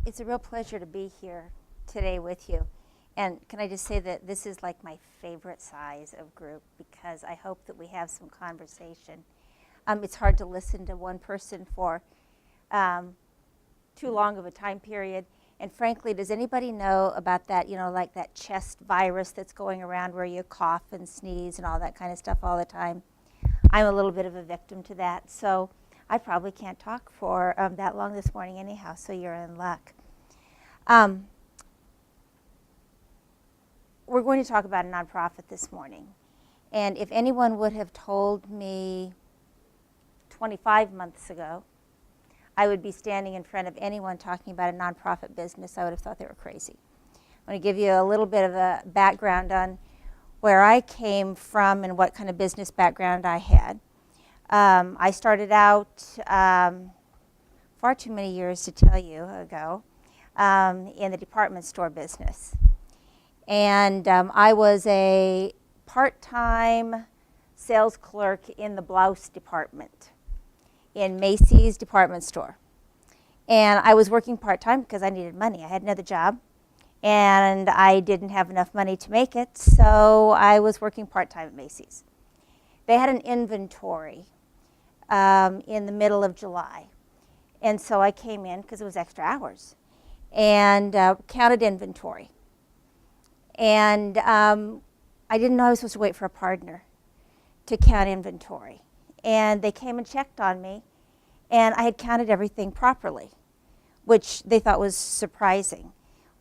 It's a real pleasure to be here today with you. And can I just say that this is like my favorite size of group because I hope that we have some conversation. It's hard to listen to one person for too long of a time period. And frankly, does anybody know about that, like that chest virus that's going around where you cough and sneeze and all that kind of stuff all the time? I'm a little bit of a victim to that. So I probably can't talk for that long this morning anyhow, so you're in luck. We're going to talk about a nonprofit this morning. And if anyone would have told me 25 months ago I would be standing in front of anyone talking about a nonprofit business, I would have thought they were crazy. I'm going to give you a little bit of a background on where I came from and what kind of business background I had. I started out far too many years to tell you ago in the department store business. And I was a part-time sales clerk in the blouse department in Macy's department store. And I was working part-time because I needed money. I had another job, and I didn't have enough money to make it, so I was working part-time at Macy's. They had an inventory in the middle of July, and so I came in because it was extra hours and counted inventory. And I didn't know I was supposed to wait for a partner to count inventory. And they came and checked on me, and I had counted everything properly, which they thought was surprising.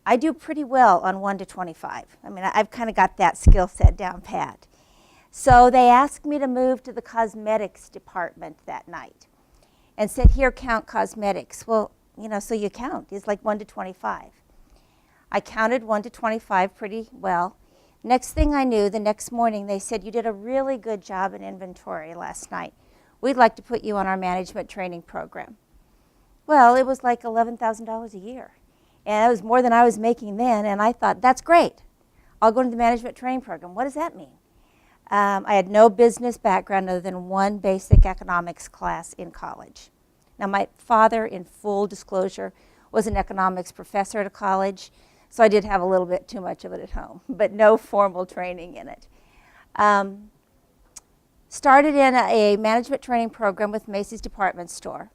I do pretty well on 1 to 25. I mean, I've kind of got that skill set down pat. So they asked me to move to the cosmetics department that night and said, here, count cosmetics. Well, so you count. It's like 1 to 25. I counted 1 to 25 pretty well. Next thing I knew, the next morning, they said, you did a really good job in inventory last night. We'd like to put you on our management training program. Well, it was like $11,000 a year. And it was more than I was making then, and I thought, that's great. I'll go to the management training program. What does that mean? I had no business background other than one basic economics class in college. Now, my father, in full disclosure, was an economics professor at a college, so I did have a little bit too much of it at home, but no formal training in it. Started in a management training program with Macy's department store,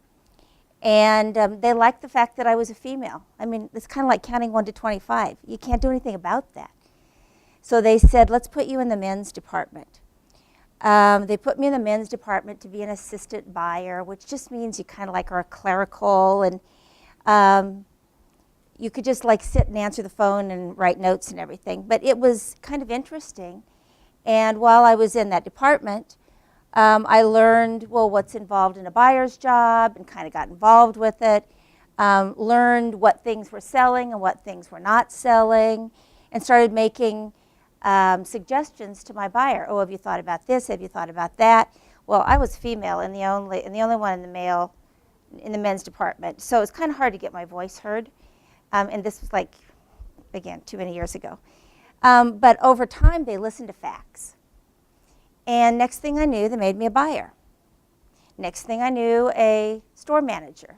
and they liked the fact that I was a female. I mean, it's kind of like counting 1 to 25. You can't do anything about that. So they said, let's put you in the men's department. They put me in the men's department to be an assistant buyer, which just means you kind of like are a clerical, and you could just like sit and answer the phone and write notes and everything. But it was kind of interesting. And while I was in that department, I learned, what's involved in a buyer's job and kind of got involved with it. Learned what things were selling and what things were not selling, and started making suggestions to my buyer. Oh, have you thought about this? Have you thought about that? Well, I was female and the only one in the men's department. So it's kind of hard to get my voice heard. And this was like, again, too many years ago. But over time, they listened to facts. And next thing I knew, they made me a buyer. Next thing I knew, a store manager.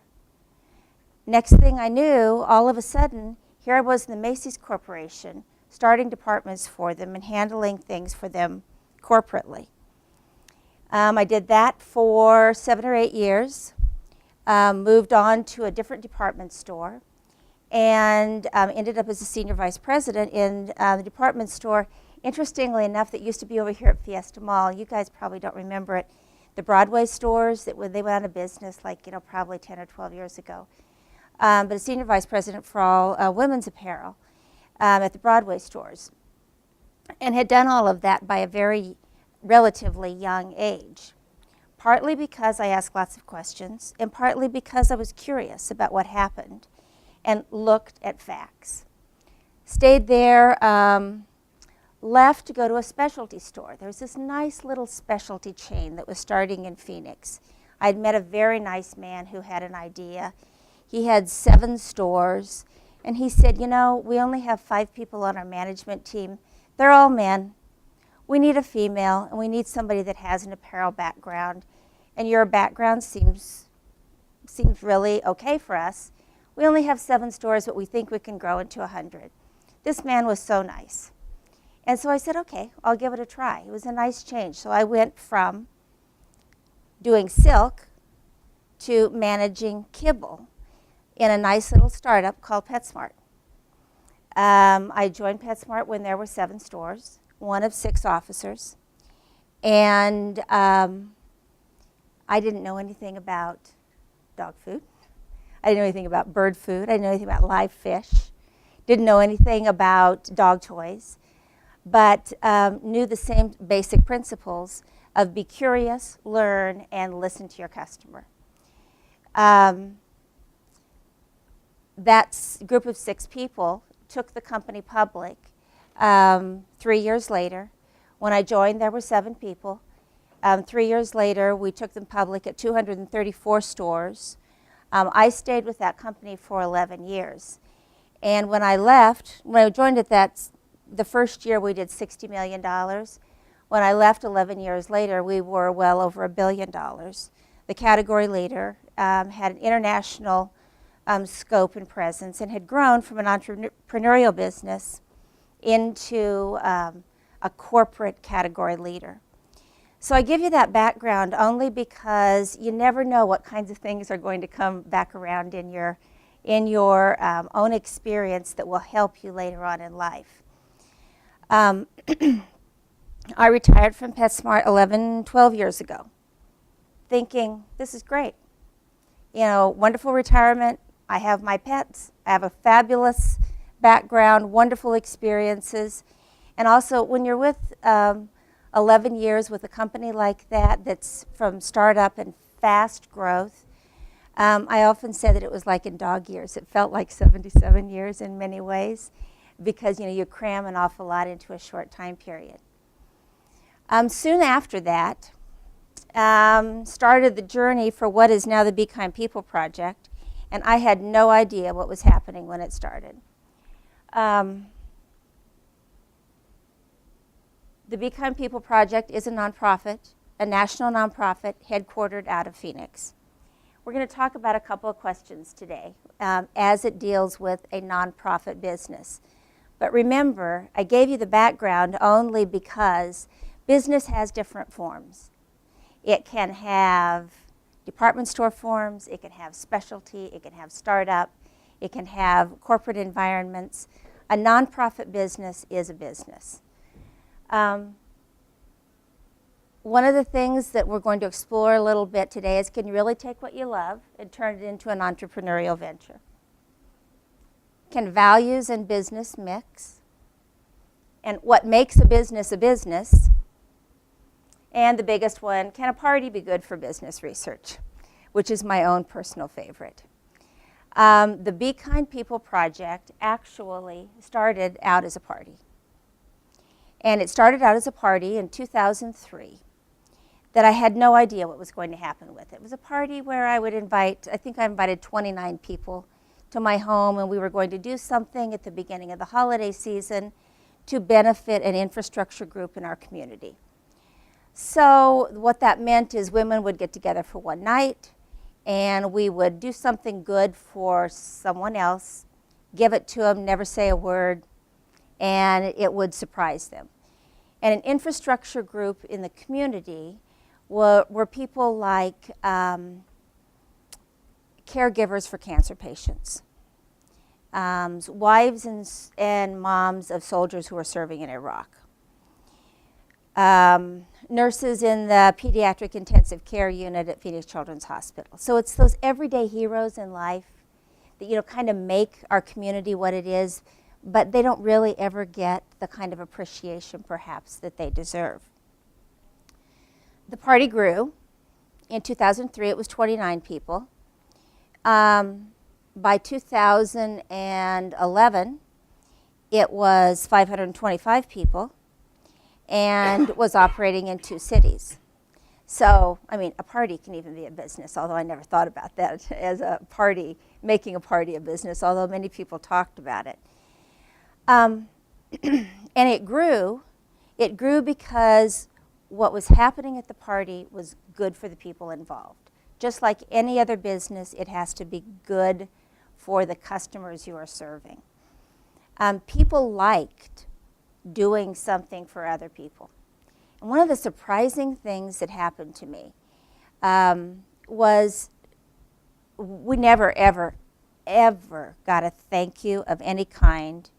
Next thing I knew, all of a sudden, here I was in the Macy's Corporation, starting departments for them and handling things for them corporately. I did that for 7 or 8 years, moved on to a different department store, and ended up as a senior vice president in the department store. Interestingly enough, that used to be over here at Fiesta Mall. You guys probably don't remember it. The Broadway stores, they went out of business like, probably 10 or 12 years ago. But a senior vice president for all women's apparel at the Broadway stores. And had done all of that by a very relatively young age. Partly because I asked lots of questions, and partly because I was curious about what happened and looked at facts. Stayed there, left to go to a specialty store. There was this nice little specialty chain that was starting in Phoenix. I'd met a very nice man who had an idea. He had 7 stores, and he said, we only have 5 people on our management team. They're all men. We need a female, and we need somebody that has an apparel background. And your background seems really okay for us. We only have 7 stores, but we think we can grow into 100. This man was so nice. And so I said, okay, I'll give it a try. It was a nice change. So I went from doing silk to managing kibble in a nice little startup called PetSmart. I joined PetSmart when there were 7 stores, one of 6 officers. And I didn't know anything about dog food. I didn't know anything about bird food. I didn't know anything about live fish. Didn't know anything about dog toys, but knew the same basic principles of be curious, learn, and listen to your customer. That group of 6 people took the company public 3 years later. When I joined, there were 7 people. 3 years later, we took them public at 234 stores. I stayed with that company for 11 years. And when I left, when I joined it, the first year we did $60 million. When I left 11 years later, we were well over $1 billion. The category leader had an international scope and presence and had grown from an entrepreneurial business into a corporate category leader. So I give you that background only because you never know what kinds of things are going to come back around in your own experience that will help you later on in life. I retired from PetSmart 12 years ago, thinking this is great. You know, wonderful retirement. I have my pets. I have a fabulous background, wonderful experiences. And also when you're with 11 years with a company like that that's from startup and fast growth, I often said that it was like in dog years. It felt like 77 years in many ways because, you know, you cram an awful lot into a short time period. Soon after that, started the journey for what is now the Be Kind People Project, and I had no idea what was happening when it started. The Be Kind People Project is a nonprofit, a national nonprofit headquartered out of Phoenix. We're going to talk about a couple of questions today as it deals with a nonprofit business. But remember, I gave you the background only because business has different forms. It can have department store forms, it can have specialty, it can have startup, it can have corporate environments. A nonprofit business is a business. One of the things that we're going to explore a little bit today is can you really take what you love and turn it into an entrepreneurial venture? Can values and business mix? And what makes a business a business? And the biggest one, can a party be good for business research? Which is my own personal favorite. The Be Kind People Project actually started out as a party. And it started out as a party in 2003 that I had no idea what was going to happen with. It was a party where I would invite, I think I invited 29 people to my home, and we were going to do something at the beginning of the holiday season to benefit an infrastructure group in our community. So what that meant is women would get together for one night, and we would do something good for someone else, give it to them, never say a word, and it would surprise them. And an infrastructure group in the community were people like caregivers for cancer patients, wives and moms of soldiers who were serving in Iraq, nurses in the pediatric intensive care unit at Phoenix Children's Hospital. So it's those everyday heroes in life that, you know, kind of make our community what it is, but they don't really ever get the kind of appreciation perhaps that they deserve. The party grew. In 2003 it was 29 people. By 2011 it was 525 people and was operating in 2 cities. So, I mean, a party can even be a business, although I never thought about that as a party, making a party a business, although many people talked about it. And it grew because what was happening at the party was good for the people involved. Just like any other business, it has to be good for the customers you are serving. People liked doing something for other people. And one of the surprising things that happened to me was we never, ever, ever got a thank you of any kind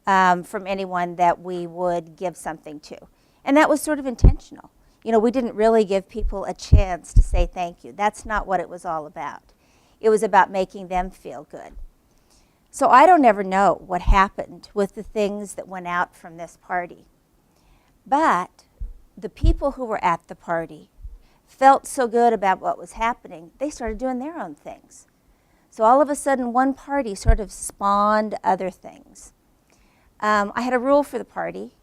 from anyone that we would give something to. And that was sort of intentional. You know, we didn't really give people a chance to say thank you. That's not what it was all about. It was about making them feel good. So I don't ever know what happened with the things that went out from this party. But the people who were at the party felt so good about what was happening, they started doing their own things. So all of a sudden, one party sort of spawned other things. I had a rule for the party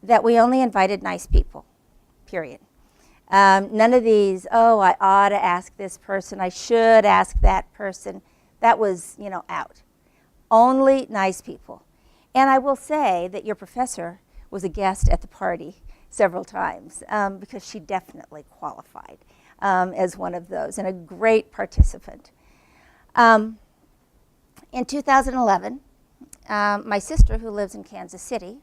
that we only invited nice people, period. None of these, oh, I ought to ask this person, I should ask that person. That was, out. Only nice people. And I will say that your professor was a guest at the party several times because she definitely qualified as one of those and a great participant. In 2011, my sister, who lives in Kansas City,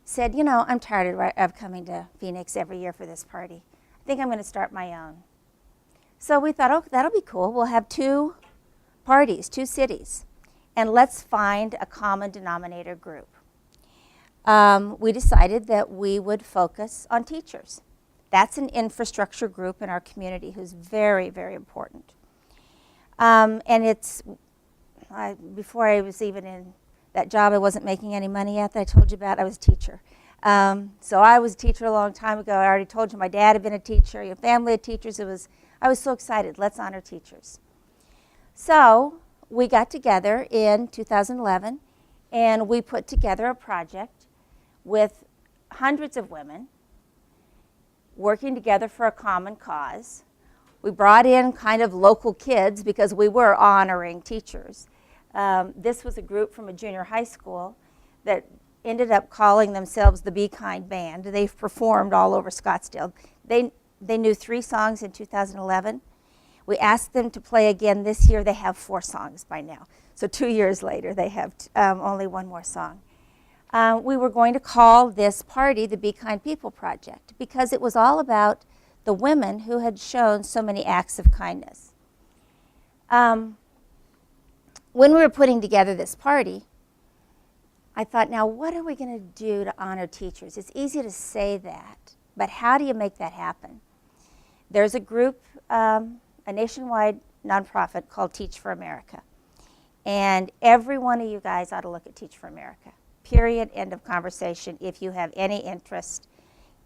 said, I'm tired of coming to Phoenix every year for this party. I think I'm going to start my own. So we thought, oh, that'll be cool. We'll have 2 parties, 2 cities, and let's find a common denominator group. We decided that we would focus on teachers. That's an infrastructure group in our community who's very, very important. And before I was even in that job, I wasn't making any money yet that I told you about. I was a teacher. So I was a teacher a long time ago. I already told you my dad had been a teacher, a family of teachers. I was so excited. Let's honor teachers. So we got together in 2011, and we put together a project with hundreds of women working together for a common cause. We brought in kind of local kids because we were honoring teachers. This was a group from a junior high school that ended up calling themselves the Be Kind Band. They've performed all over Scottsdale. They knew 3 songs in 2011. We asked them to play again this year. They have 4 songs by now. So 2 years later, they have only 1 more song. We were going to call this party the Be Kind People Project because it was all about the women who had shown so many acts of kindness. When we were putting together this party, I thought, now what are we going to do to honor teachers? It's easy to say that, but how do you make that happen? There's a group, a nationwide nonprofit called Teach for America. And every one of you guys ought to look at Teach for America. Period, end of conversation, if you have any interest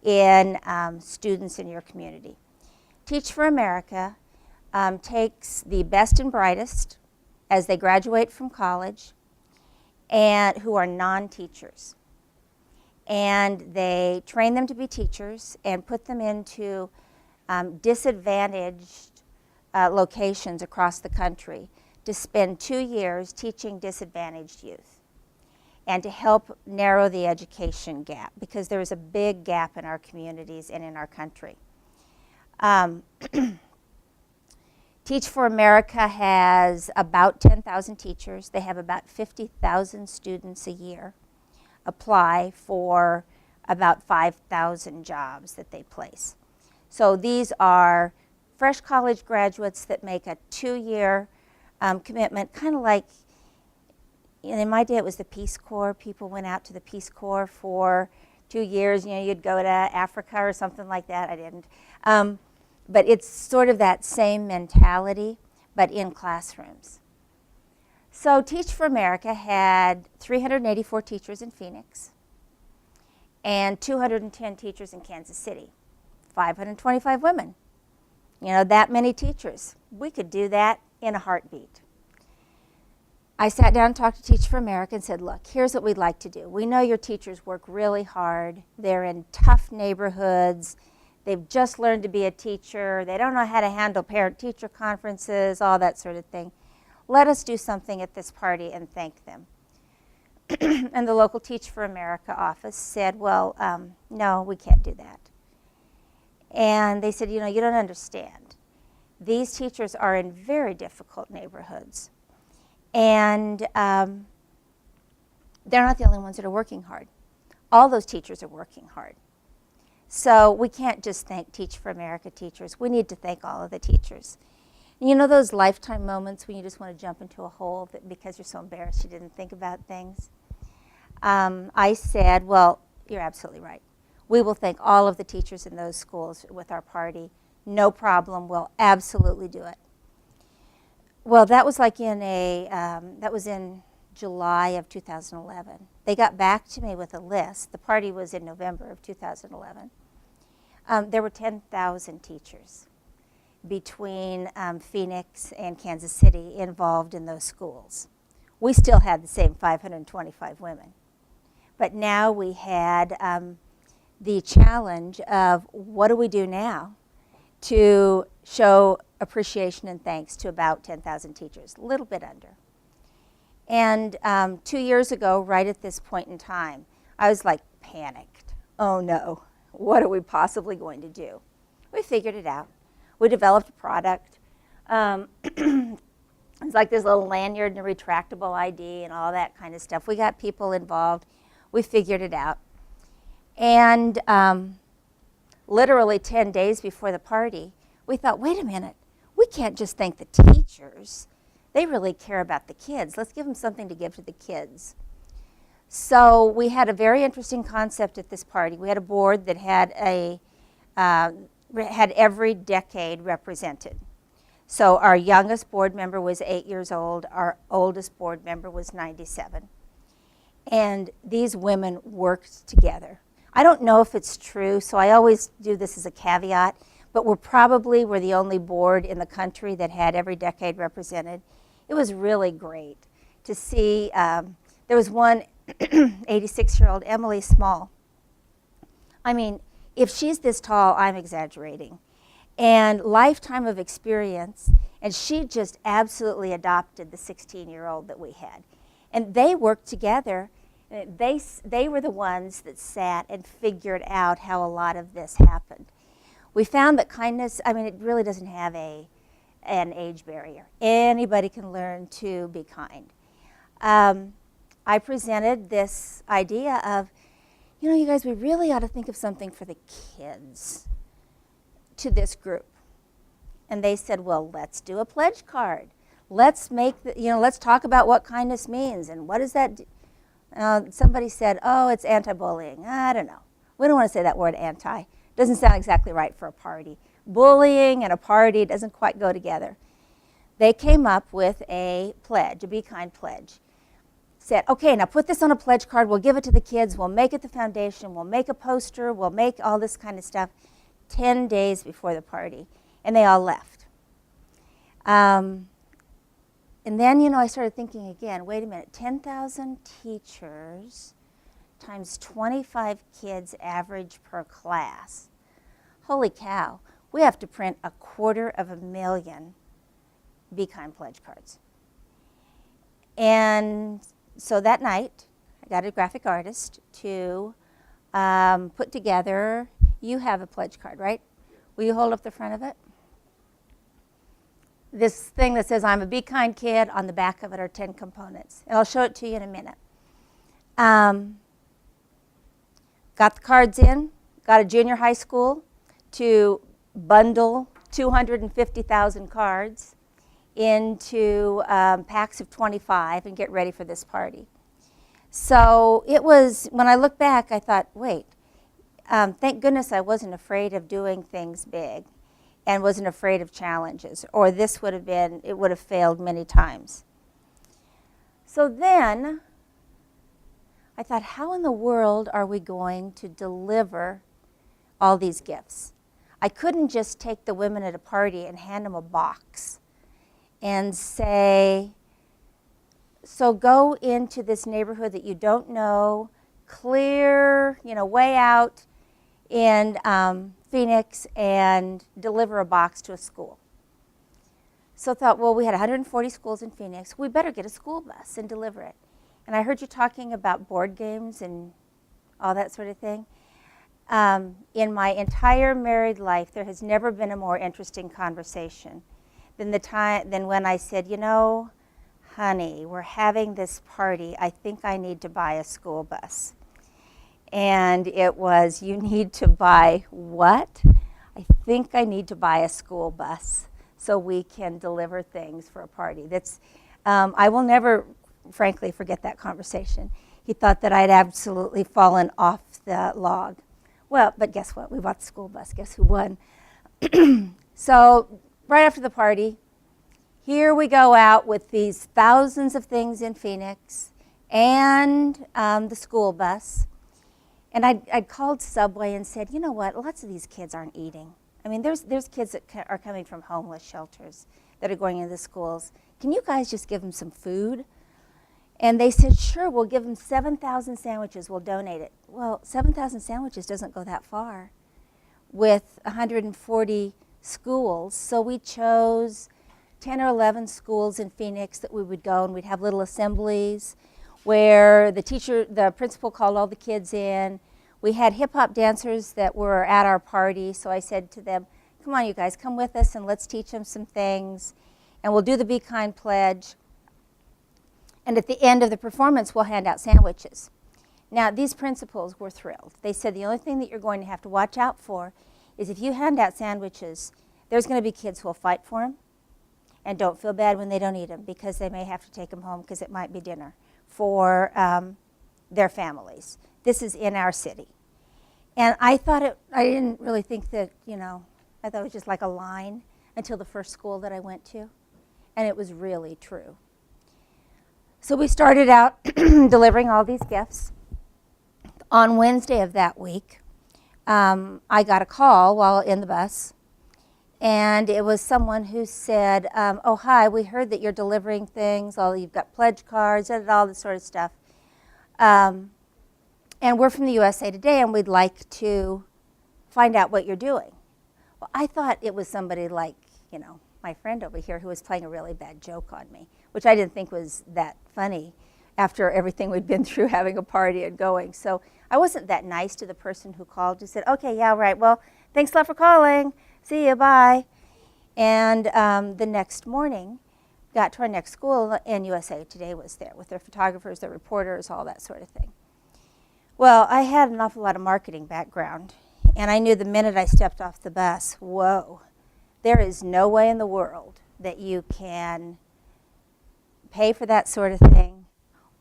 in students in your community. Teach for America takes the best and brightest as they graduate from college and who are non-teachers. And they train them to be teachers and put them into disadvantaged locations across the country to spend 2 years teaching disadvantaged youth and to help narrow the education gap because there is a big gap in our communities and in our country. Teach for America has about 10,000 teachers. They have about 50,000 students a year apply for about 5,000 jobs that they place. So these are fresh college graduates that make a 2-year commitment, kind of like, in my day it was the Peace Corps. People went out to the Peace Corps for 2 years. You'd go to Africa or something like that. I didn't. But it's sort of that same mentality, but in classrooms. So Teach for America had 384 teachers in Phoenix and 210 teachers in Kansas City, 525 women. That many teachers. We could do that in a heartbeat. I sat down and talked to Teach for America and said, look, here's what we'd like to do. We know your teachers work really hard. They're in tough neighborhoods. They've just learned to be a teacher. They don't know how to handle parent-teacher conferences, all that sort of thing. Let us do something at this party and thank them. And the local Teach for America office said, well, no, we can't do that. And they said, you don't understand. These teachers are in very difficult neighborhoods. And they're not the only ones that are working hard. All those teachers are working hard. So we can't just thank Teach for America teachers. We need to thank all of the teachers. You know those lifetime moments when you just want to jump into a hole because you're so embarrassed you didn't think about things? I said, well, you're absolutely right. We will thank all of the teachers in those schools with our party. No problem. We'll absolutely do it. Well, that was like that was in July of 2011. They got back to me with a list. The party was in November of 2011. There were 10,000 teachers between Phoenix and Kansas City involved in those schools. We still had the same 525 women. But now we had the challenge of what do we do now to show appreciation and thanks to about 10,000 teachers, a little bit under. And 2 years ago, right at this point in time, I was like panicked. Oh no, what are we possibly going to do? We figured it out. We developed a product. It's like this little lanyard and a retractable ID and all that kind of stuff. We got people involved. We figured it out. And literally 10 days before the party, we thought, wait a minute, we can't just thank the teachers. They really care about the kids. Let's give them something to give to the kids. So we had a very interesting concept at this party. We had a board that had had every decade represented. So our youngest board member was 8 years old. Our oldest board member was 97. And these women worked together. I don't know if it's true, so I always do this as a caveat, but we're the only board in the country that had every decade represented. It was really great to see. There was one 86-year-old, Emily Small. I mean, if she's this tall, I'm exaggerating. And lifetime of experience, and she just absolutely adopted the 16-year-old that we had. And they worked together. They were the ones that sat and figured out how a lot of this happened. We found that kindness, I mean, it really doesn't have an age barrier. Anybody can learn to be kind. I presented this idea of, you know, you guys, we really ought to think of something for the kids to this group. And they said, well, let's do a pledge card. Let's let's talk about what kindness means and what does that do? Somebody said, oh, it's anti-bullying. I don't know. We don't want to say that word anti. Doesn't sound exactly right for a party. Bullying and a party doesn't quite go together. They came up with a pledge, a Be Kind pledge. Said, okay, now put this on a pledge card. We'll give it to the kids. We'll make it the foundation. We'll make a poster. We'll make all this kind of stuff 10 days before the party. And they all left. And then, you know, I started thinking again, wait a minute, 10,000 teachers times 25 kids average per class. Holy cow, we have to print 250,000 Be Kind pledge cards. And so that night, I got a graphic artist to put together, you have a pledge card, right? Will you hold up the front of it? This thing that says, I'm a Be Kind kid, on the back of it are 10 components. And I'll show it to you in a minute. Got the cards in, got a junior high school to bundle 250,000 cards into packs of 25 and get ready for this party. So it was, when I look back, I thought, wait, thank goodness I wasn't afraid of doing things big and wasn't afraid of challenges, or this would have been, it would have failed many times. So then I thought, how in the world are we going to deliver all these gifts? I couldn't just take the women at a party and hand them a box and say, so go into this neighborhood that you don't know, clear, way out in Phoenix, and deliver a box to a school. So I thought, well, we had 140 schools in Phoenix. We better get a school bus and deliver it. And I heard you talking about board games and all that sort of thing. In my entire married life, there has never been a more interesting conversation than when I said, honey, we're having this party. I think I need to buy a school bus. And it was, you need to buy what? I think I need to buy a school bus so we can deliver things for a party. I will never, frankly, forget that conversation. He thought that I'd absolutely fallen off the log. Well, but guess what? We bought the school bus. Guess who won? So right after the party, here we go out with these thousands of things in Phoenix and the school bus. And I'd called Subway and said, you know what, lots of these kids aren't eating. I mean, there's kids that are coming from homeless shelters that are going into the schools. Can you guys just give them some food? And they said, sure, we'll give them 7,000 sandwiches, we'll donate it. Well, 7,000 sandwiches doesn't go that far with 140 schools. So we chose 10 or 11 schools in Phoenix that we would go, and we'd have little assemblies where the principal called all the kids in. We had hip-hop dancers that were at our party, so I said to them, come on, you guys, come with us and let's teach them some things, and we'll do the Be Kind pledge. And at the end of the performance, we'll hand out sandwiches. Now, these principals were thrilled. They said the only thing that you're going to have to watch out for is if you hand out sandwiches, there's going to be kids who will fight for them and don't feel bad when they don't eat them because they may have to take them home because it might be dinner for their families. This is in our city. And I didn't really think that, I thought it was just like a line until the first school that I went to. And it was really true. So we started out delivering all these gifts. On Wednesday of that week, I got a call while in the bus. And it was someone who said, oh, hi, we heard that you're delivering things. You've got pledge cards and all this sort of stuff. And we're from the USA Today, and we'd like to find out what you're doing. Well, I thought it was somebody like, my friend over here who was playing a really bad joke on me, which I didn't think was that funny after everything we'd been through having a party and going. So I wasn't that nice to the person who called. Just said, okay, yeah, right, well, thanks a lot for calling. See you, bye. And the next morning, got to our next school, and USA Today was there with their photographers, their reporters, all that sort of thing. Well, I had an awful lot of marketing background, and I knew the minute I stepped off the bus, whoa, there is no way in the world that you can pay for that sort of thing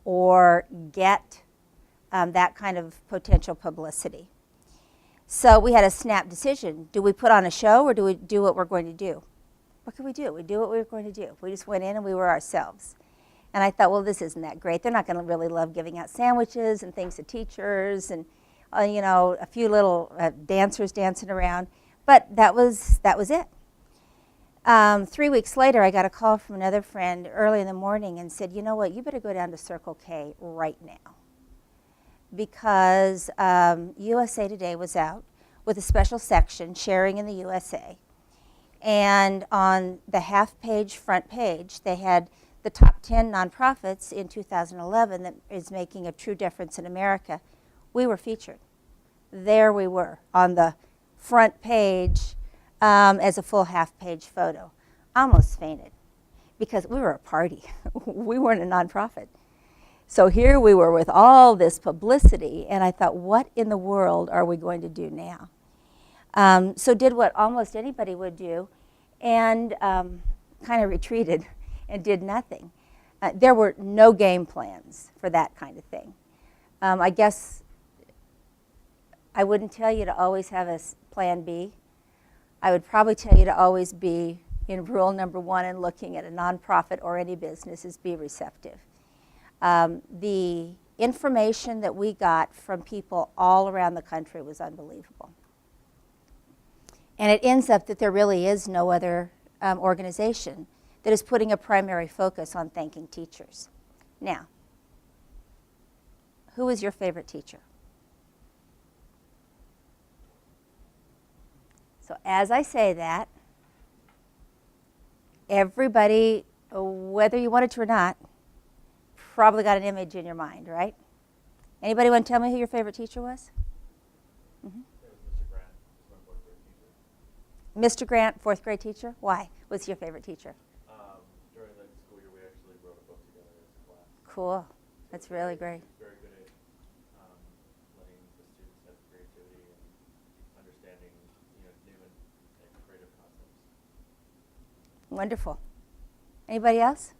or get that kind of potential publicity. So we had a snap decision. Do we put on a show or do we do what we're going to do? What could we do? We do what we were going to do. We just went in and we were ourselves. And I thought, well, this isn't that great. They're not going to really love giving out sandwiches and things to teachers and, a few little dancers dancing around. But that was it. 3 weeks later, I got a call from another friend early in the morning and said, you know what, you better go down to Circle K right now. Because USA Today was out with a special section, Sharing in the USA. And on the half-page front page, they had the top 10 nonprofits in 2011 that is making a true difference in America. We were featured. There we were on the front page as a full half-page photo. I almost fainted because we were a party. We weren't a nonprofit. So here we were with all this publicity, and I thought, what in the world are we going to do now? So did what almost anybody would do and kind of retreated and did nothing. There were no game plans for that kind of thing. I guess I wouldn't tell you to always have a plan B. I would probably tell you to always be in rule number one in looking at a nonprofit or any business is be receptive. The information that we got from people all around the country was unbelievable. And it ends up that there really is no other organization that is putting a primary focus on thanking teachers. Now, who is your favorite teacher? So as I say that, everybody, whether you wanted to or not, probably got an image in your mind, right? Anybody want to tell me who your favorite teacher was? Mm-hmm. It was Mr. Grant, my fourth grade teacher. Mr. Grant, fourth grade teacher? Why? What's your favorite teacher? During the school year, we actually wrote a book Cool. That's really great. He's very good at letting the students have creativity and understanding, new and creative concepts. Wonderful. Anybody else?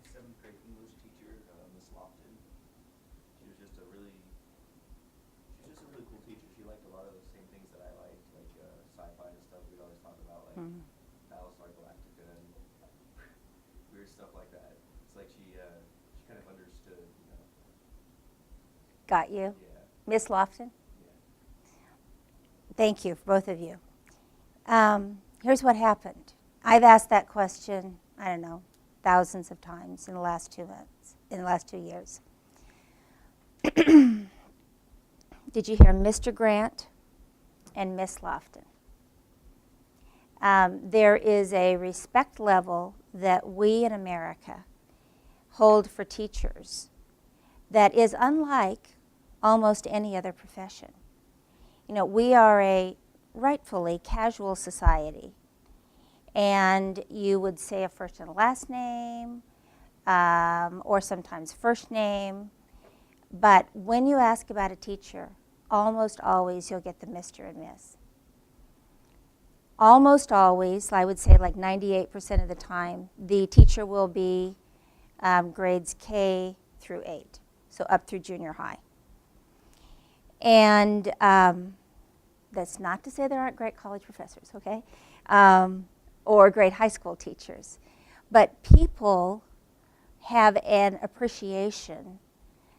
Seventh grade English teacher, Miss Lofton. She was just a really cool teacher. She liked a lot of the same things that I liked, like sci-fi and stuff. We'd always talk about like Battlestar Galactica and weird stuff like that. It's like she kind of understood, Got you. Yeah. Miss Lofton? Yeah. Thank you, both of you. Here's what happened. I've asked that question, I don't know, thousands of times in the last 2 months, in the last 2 years. Did you hear Mr. Grant and Miss Lofton? There is a respect level that we in America hold for teachers that is unlike almost any other profession. We are a rightfully casual society, and you would say a first and a last name, or sometimes first name, but when you ask about a teacher, almost always you'll get the Mr. and Miss. Almost always, I would say like 98% of the time, the teacher will be grades K through 8, so up through junior high. And that's not to say there aren't great college professors, okay? Or great high school teachers. But people have an appreciation,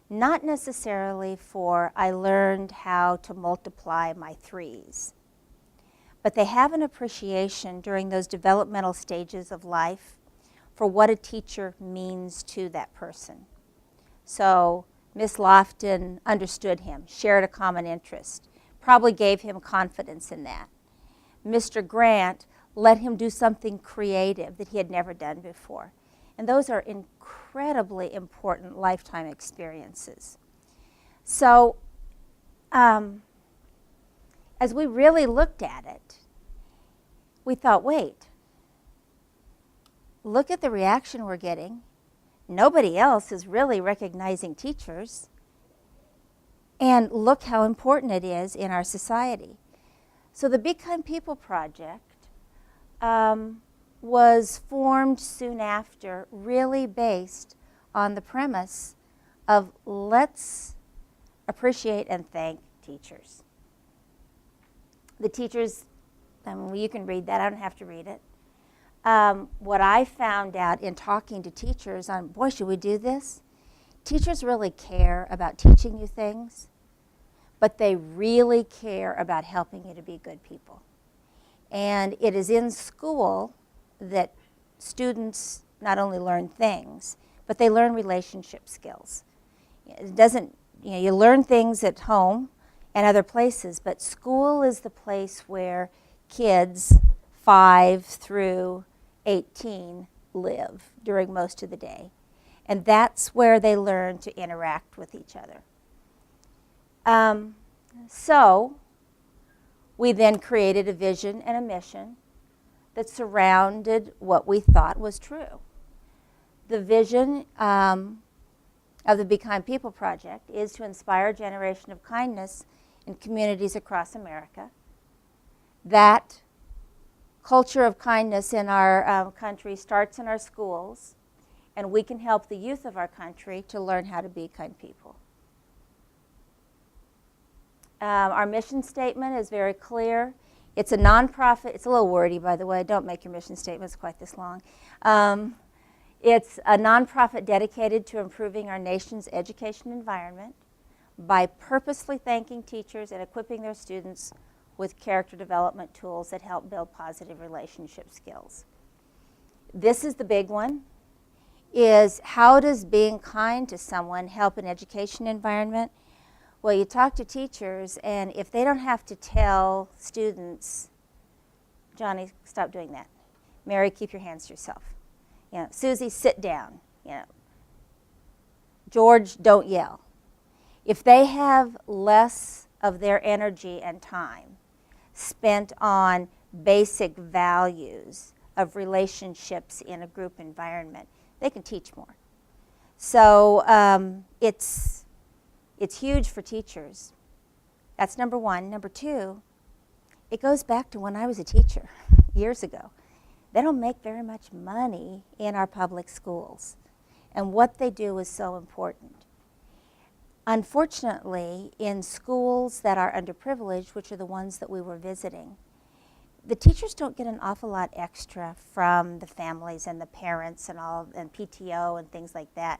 not necessarily for I learned how to multiply my 3s, but they have an appreciation during those developmental stages of life for what a teacher means to that person. So Miss Lofton understood him, shared a common interest, probably gave him confidence in that. Mr. Grant let him do something creative that he had never done before. And those are incredibly important lifetime experiences. So as we really looked at it, we thought, wait, look at the reaction we're getting. Nobody else is really recognizing teachers. And look how important it is in our society. So the Be Kind People Project was formed soon after, really based on the premise of let's appreciate and thank teachers. The teachers, you can read that, I don't have to read it. What I found out in talking to teachers on, boy, should we do this? Teachers really care about teaching you things, but they really care about helping you to be good people. And it is in school that students not only learn things, but they learn relationship skills. It doesn't, you learn things at home and other places, but school is the place where kids 5 through 18 live during most of the day. And that's where they learn to interact with each other. So we then created a vision and a mission that surrounded what we thought was true. The vision of the Be Kind People Project is to inspire a generation of kindness in communities across America. That culture of kindness in our country starts in our schools, and we can help the youth of our country to learn how to be kind people. Our mission statement is very clear. It's a nonprofit. It's a little wordy, by the way. Don't make your mission statements quite this long. It's a nonprofit dedicated to improving our nation's education environment by purposely thanking teachers and equipping their students with character development tools that help build positive relationship skills. This is the big one, is how does being kind to someone help an education environment? Well, you talk to teachers, and if they don't have to tell students, Johnny, stop doing that. Mary, keep your hands to yourself. Susie, sit down. George, don't yell. If they have less of their energy and time spent on basic values of relationships in a group environment, they can teach more. So it's huge for teachers. That's number one. Number two, it goes back to when I was a teacher years ago. They don't make very much money in our public schools, and what they do is so important. Unfortunately, in schools that are underprivileged, which are the ones that we were visiting, the teachers don't get an awful lot extra from the families and the parents and all, and PTO and things like that.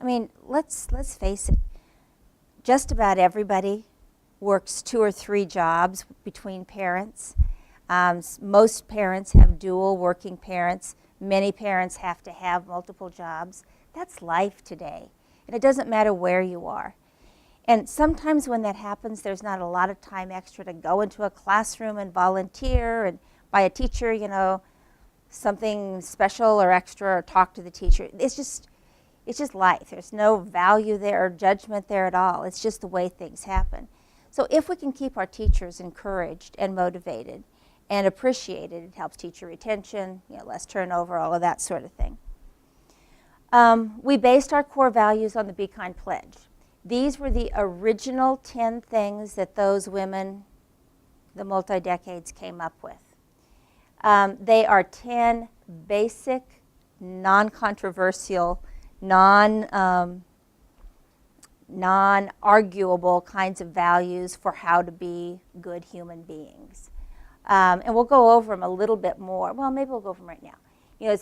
I mean, let's face it. Just about everybody works 2 or 3 jobs between parents. Most parents have dual working parents. Many parents have to have multiple jobs. That's life today. And it doesn't matter where you are. And sometimes when that happens, there's not a lot of time extra to go into a classroom and volunteer and buy a teacher, you know, something special or extra, or talk to the teacher. It's just life. There's no value there or judgment there at all. It's just the way things happen. So if we can keep our teachers encouraged and motivated and appreciated, it helps teacher retention, you know, less turnover, all of that sort of thing. We based our core values on the Be Kind Pledge. These were the original 10 things that those women, the multi-decades, came up with. They are 10 basic, non-controversial, non-arguable kinds of values for how to be good human beings. And we'll go over them a little bit more. Well, maybe we'll go over them right now. You know,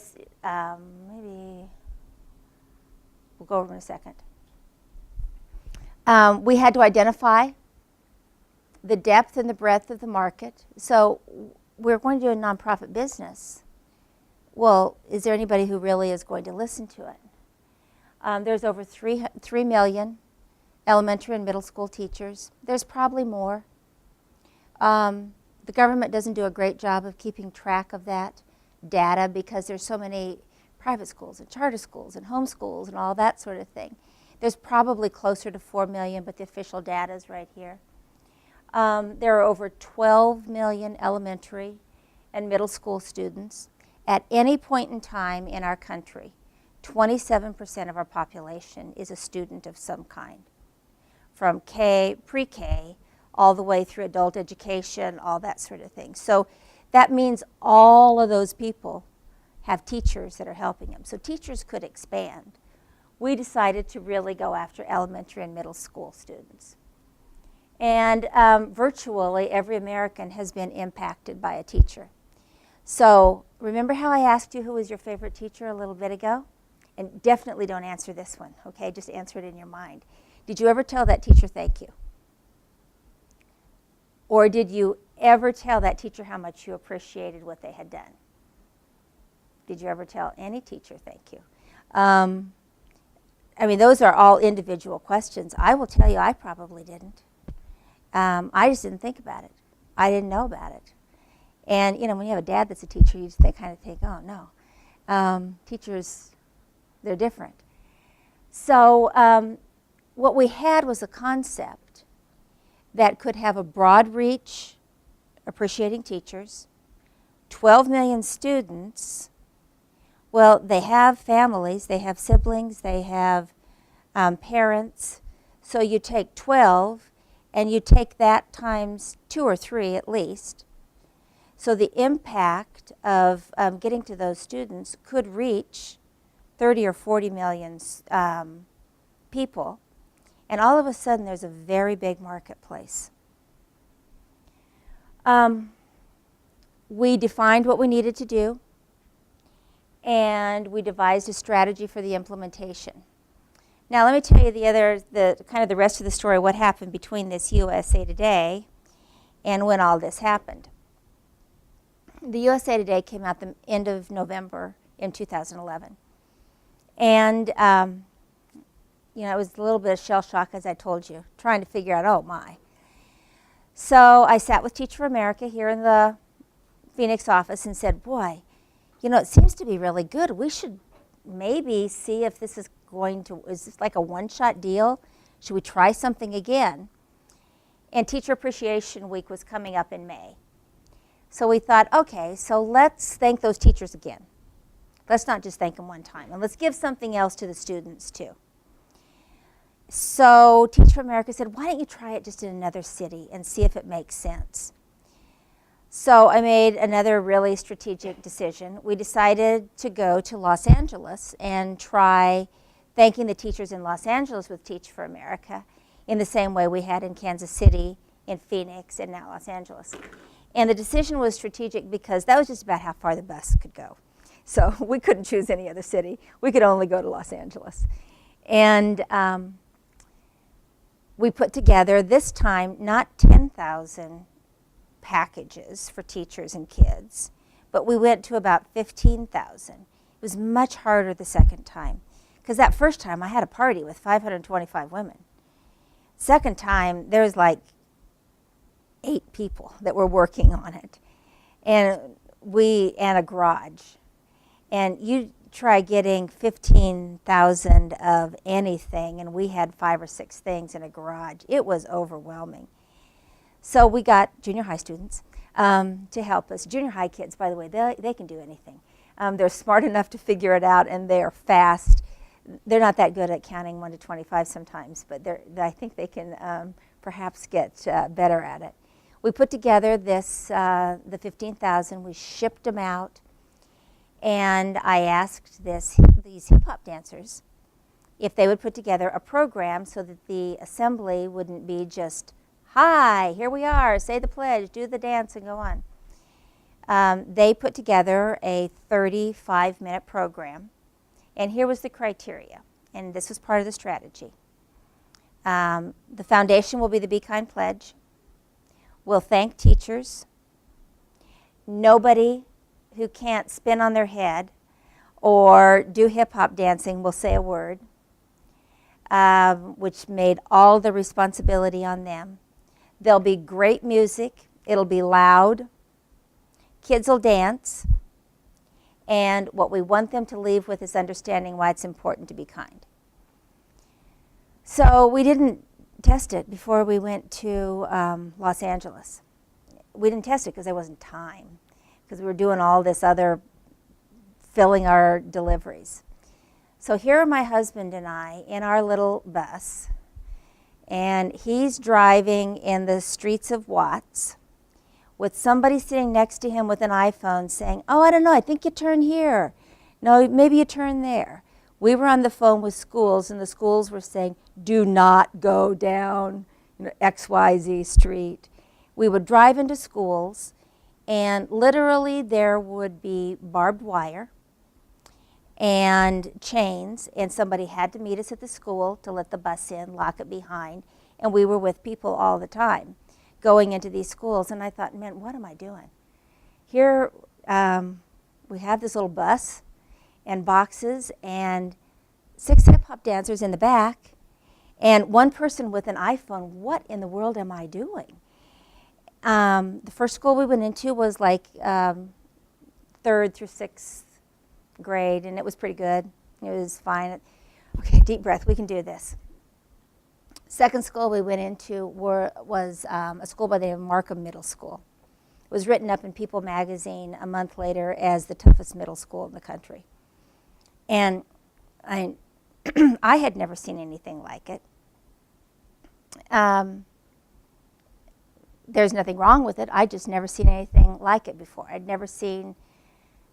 maybe we'll go over them in a second. We had to identify the depth and the breadth of the market. So we're going to do a nonprofit business. Well, is there anybody who really is going to listen to it? There's over 3 million elementary and middle school teachers. There's probably more. The government doesn't do a great job of keeping track of that data because there's so many private schools and charter schools and homeschools and all that sort of thing. There's probably closer to 4 million, but the official data is right here. There are over 12 million elementary and middle school students. At any point in time in our country, 27% of our population is a student of some kind, from pre-K, all the way through adult education, all that sort of thing. So that means all of those people have teachers that are helping them. So teachers could expand. We decided to really go after elementary and middle school students. And virtually every American has been impacted by a teacher. So remember how I asked you who was your favorite teacher a little bit ago? And definitely don't answer this one, okay? Just answer it in your mind. Did you ever tell that teacher thank you? Or did you ever tell that teacher how much you appreciated what they had done? Did you ever tell any teacher thank you? I mean, those are all individual questions. I will tell you, I probably didn't. I just didn't think about it. I didn't know about it. And, you know, when you have a dad that's a teacher, you just kind of think, oh, no. Teachers, they're different. So what we had was a concept that could have a broad reach, appreciating teachers, 12 million students. Well, they have families, they have siblings, they have parents. So you take 12 and you take that times 2 or 3 at least. So the impact of getting to those students could reach 30 or 40 million people. And all of a sudden, there's a very big marketplace. We defined what we needed to do, and we devised a strategy for the implementation. Now, let me tell you the rest of the story, what happened between this USA Today and when all this happened. The USA Today came out the end of November in 2011. And you know, it was a little bit of shell shock, as I told you, trying to figure out, oh my. So I sat with Teach for America here in the Phoenix office and said, boy, you know, it seems to be really good. We should maybe see if this is this like a one-shot deal? Should we try something again? And Teacher Appreciation Week was coming up in May. So we thought, okay, so let's thank those teachers again. Let's not just thank them one time. And let's give something else to the students, too. So Teach for America said, why don't you try it just in another city and see if it makes sense? So I made another really strategic decision. We decided to go to Los Angeles and try thanking the teachers in Los Angeles with Teach for America in the same way we had in Kansas City, in Phoenix, and now Los Angeles. And the decision was strategic because that was just about how far the bus could go. So we couldn't choose any other city. We could only go to Los Angeles. And we put together, this time, not 10,000 packages for teachers and kids, but we went to about 15,000. It was much harder the second time, because that first time I had a party with 525 women. Second time, there was like 8 people that were working on it, and a garage. And you try getting 15,000 of anything, and we had 5 or 6 things in a garage. It was overwhelming. So we got junior high students to help us. Junior high kids, by the way, they can do anything. They're smart enough to figure it out, and they're fast. They're not that good at counting 1 to 25 sometimes, but I think they can perhaps get better at it. We put together the 15,000. We shipped them out. And I asked these hip-hop dancers if they would put together a program so that the assembly wouldn't be just, hi, here we are, say the pledge, do the dance, and go on. They put together a 35-minute program. And here was the criteria. And this was part of the strategy. The foundation will be the Be Kind Pledge. We'll thank teachers. Nobody who can't spin on their head or do hip-hop dancing will say a word, which made all the responsibility on them. There'll be great music. It'll be loud. Kids will dance. And what we want them to leave with is understanding why it's important to be kind. So we didn't test it before we went to Los Angeles. We didn't test it because there wasn't time, because we were doing all this other, filling our deliveries. So here are my husband and I in our little bus, and he's driving in the streets of Watts with somebody sitting next to him with an iPhone saying, oh, I don't know, I think you turn here. No, maybe you turn there. We were on the phone with schools, and the schools were saying, do not go down XYZ street. We would drive into schools, and literally there would be barbed wire and chains, and somebody had to meet us at the school to let the bus in, lock it behind, and we were with people all the time going into these schools. And I thought, man, what am I doing? Here we have this little bus and boxes and 6 hip-hop dancers in the back and one person with an iPhone. What in the world am I doing? The first school we went into was like 3rd through 6th grade, and it was pretty good. It was fine. Okay, deep breath, we can do this. Second school we went into was a school by the name of Markham Middle School. It was written up in People magazine a month later as the toughest middle school in the country. And I had never seen anything like it. There's nothing wrong with it. I'd just never seen anything like it before. I'd never seen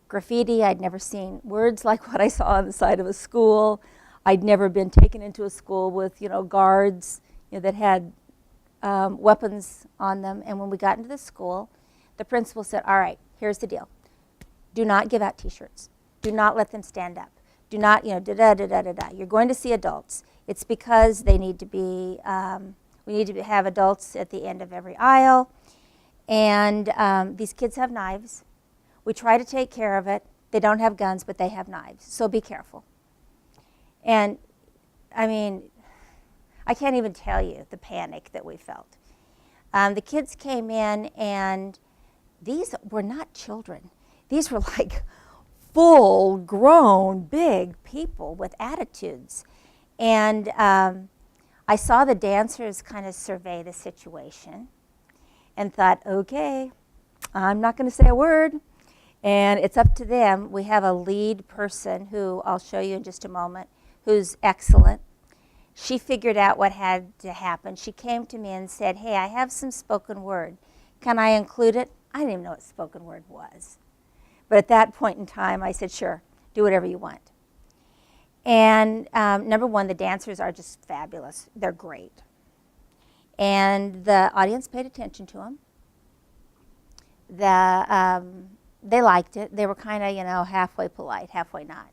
graffiti. I'd never seen words like what I saw on the side of a school. I'd never been taken into a school with, guards, that had weapons on them. And when we got into the school, the principal said, all right, here's the deal. Do not give out T-shirts. Do not let them stand up. Do not, da-da-da-da-da-da. You're going to see adults. It's because they need to be, we need to have adults at the end of every aisle. And these kids have knives. We try to take care of it. They don't have guns, but they have knives. So be careful. And, I mean, I can't even tell you the panic that we felt. The kids came in, and these were not children. These were like full-grown, big people with attitudes. And I saw the dancers kind of survey the situation and thought, okay, I'm not going to say a word. And it's up to them. We have a lead person who I'll show you in just a moment, who's excellent. She figured out what had to happen. She came to me and said, hey, I have some spoken word. Can I include it? I didn't even know what spoken word was. But at that point in time, I said, sure, do whatever you want. And number one, the dancers are just fabulous. They're great. And the audience paid attention to them. They liked it. They were kind of, halfway polite, halfway not.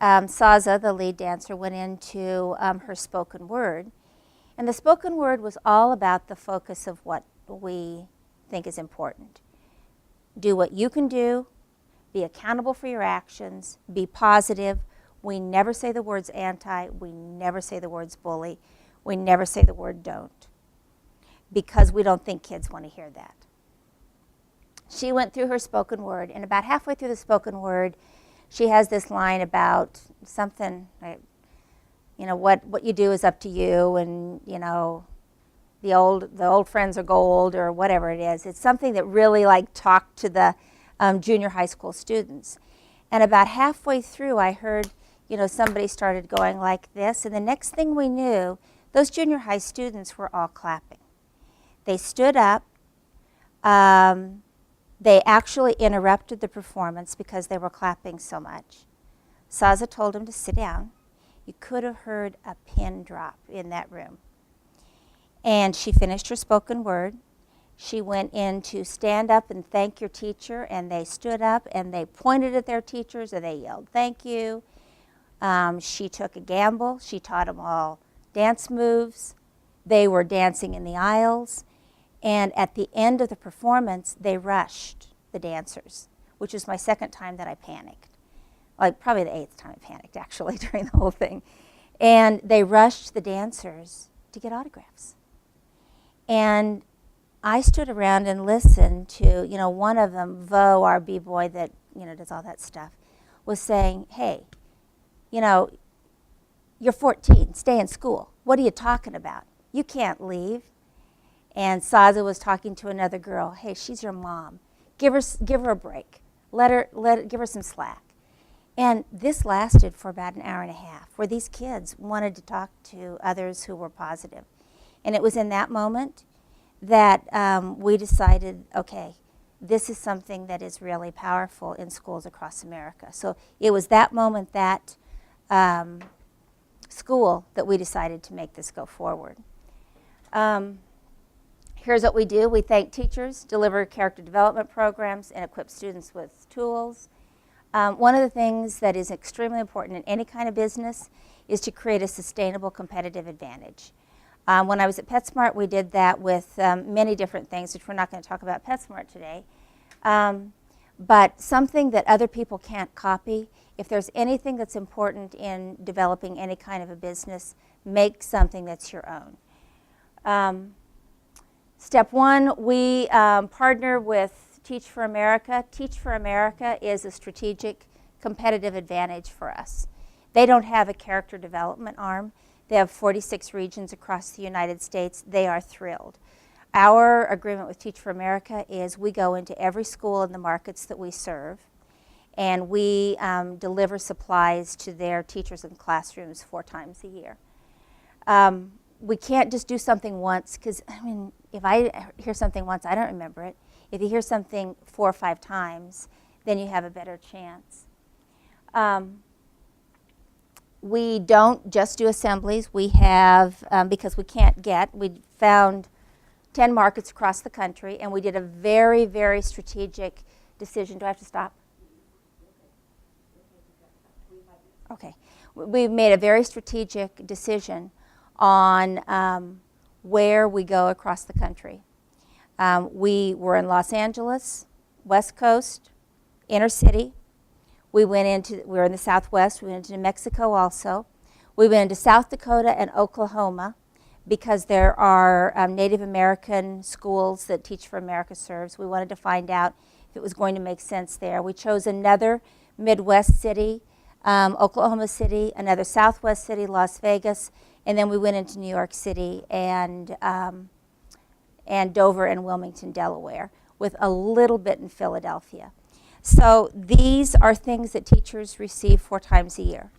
Saza, the lead dancer, went into her spoken word. And the spoken word was all about the focus of what we think is important. Do what you can do. Be accountable for your actions. Be positive. We never say the words anti. We never say the words bully. We never say the word don't, because we don't think kids want to hear that. She went through her spoken word, and about halfway through the spoken word, she has this line about something, what you do is up to you, and the old friends are gold, or whatever it is. It's something that really talked to the junior high school students. And about halfway through, I heard somebody started going like this, and the next thing we knew, those junior high students were all clapping. They stood up. They actually interrupted the performance because they were clapping so much. Saza told them to sit down. You could have heard a pin drop in that room. And she finished her spoken word. She went in to stand up and thank your teacher, and they stood up and they pointed at their teachers and they yelled, thank you. She took a gamble. She taught them all dance moves. They were dancing in the aisles. And at the end of the performance, they rushed the dancers, which was my second time that I panicked. Probably the 8th time I panicked, actually, during the whole thing. And they rushed the dancers to get autographs. And I stood around and listened to, one of them, Vo, our b-boy that, does all that stuff, was saying, hey, you're 14, stay in school. What are you talking about? You can't leave. And Saza was talking to another girl. Hey, she's your mom. Give her a break. Give her some slack. And this lasted for about an hour and a half, where these kids wanted to talk to others who were positive. And it was in that moment that we decided, okay, this is something that is really powerful in schools across America. So it was that moment, that school, that we decided to make this go forward. Here's what we do. We thank teachers, deliver character development programs, and equip students with tools. One of the things that is extremely important in any kind of business is to create a sustainable competitive advantage. When I was at PetSmart, we did that with many different things, which we're not going to talk about PetSmart today. But something that other people can't copy, if there's anything that's important in developing any kind of a business, make something that's your own. Step one, we partner with Teach for America. Teach for America is a strategic competitive advantage for us. They don't have a character development arm. They have 46 regions across the United States. They are thrilled. Our agreement with Teach for America is we go into every school in the markets that we serve, and we deliver supplies to their teachers in classrooms 4 times a year. We can't just do something once, because, if I hear something once, I don't remember it. If you hear something 4 or 5 times, then you have a better chance. We don't just do assemblies. We have, because we found 10 markets across the country, and we did a very, very strategic decision. Do I have to stop? Okay. We made a very strategic decision on where we go across the country. We were in Los Angeles, West Coast, inner city. We were in the Southwest. We went into New Mexico also. We went into South Dakota and Oklahoma, because there are Native American schools that Teach for America serves. We wanted to find out if it was going to make sense there. We chose another Midwest city, Oklahoma City, another Southwest city, Las Vegas, and then we went into New York City and Dover and Wilmington, Delaware, with a little bit in Philadelphia. So these are things that teachers receive 4 times a year.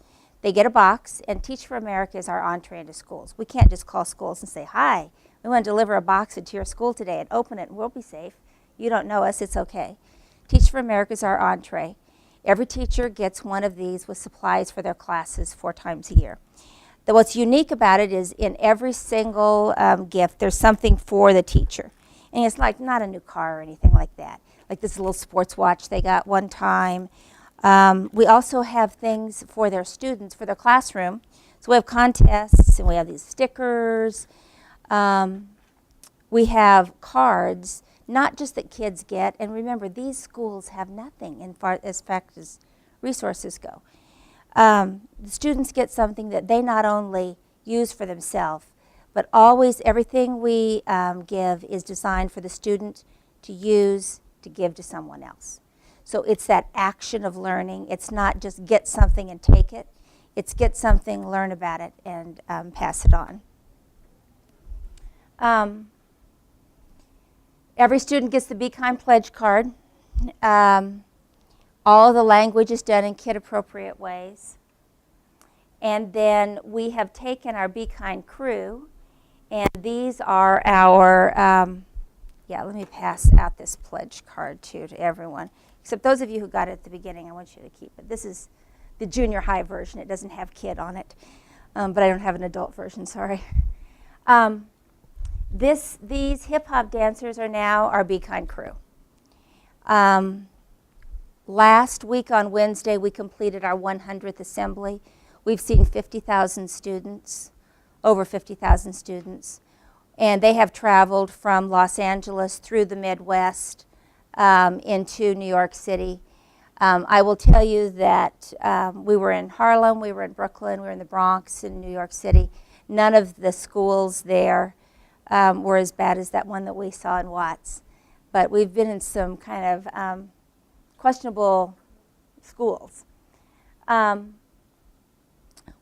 They get a box, and Teach for America is our entree into schools. We can't just call schools and say, hi, we want to deliver a box into your school today, and open it and we'll be safe. You don't know us, it's okay. Teach for America is our entree. Every teacher gets one of these with supplies for their classes 4 times a year. What's unique about it is in every single gift, there's something for the teacher. And it's like not a new car or anything like that. Like this little sports watch they got one time. We also have things for their students, for their classroom. So we have contests, and we have these stickers. We have cards, not just that kids get. And remember, these schools have nothing as far as resources go. The students get something that they not only use for themselves, but always everything we give is designed for the student to use, to give to someone else. So it's that action of learning. It's not just get something and take it. It's get something, learn about it, and pass it on. Every student gets the Be Kind Pledge card. All of the language is done in kid-appropriate ways. And then we have taken our Be Kind crew, and these are our, let me pass out this pledge card too to everyone. Except those of you who got it at the beginning, I want you to keep it. This is the junior high version. It doesn't have kid on it, but I don't have an adult version, sorry. These hip-hop dancers are now our Be Kind crew. Last week on Wednesday, we completed our 100th assembly. We've seen 50,000 students, over 50,000 students. And they have traveled from Los Angeles through the Midwest into New York City. I will tell you that we were in Harlem, we were in Brooklyn, we were in the Bronx, in New York City. None of the schools there were as bad as that one that we saw in Watts. But we've been in some kind of questionable schools.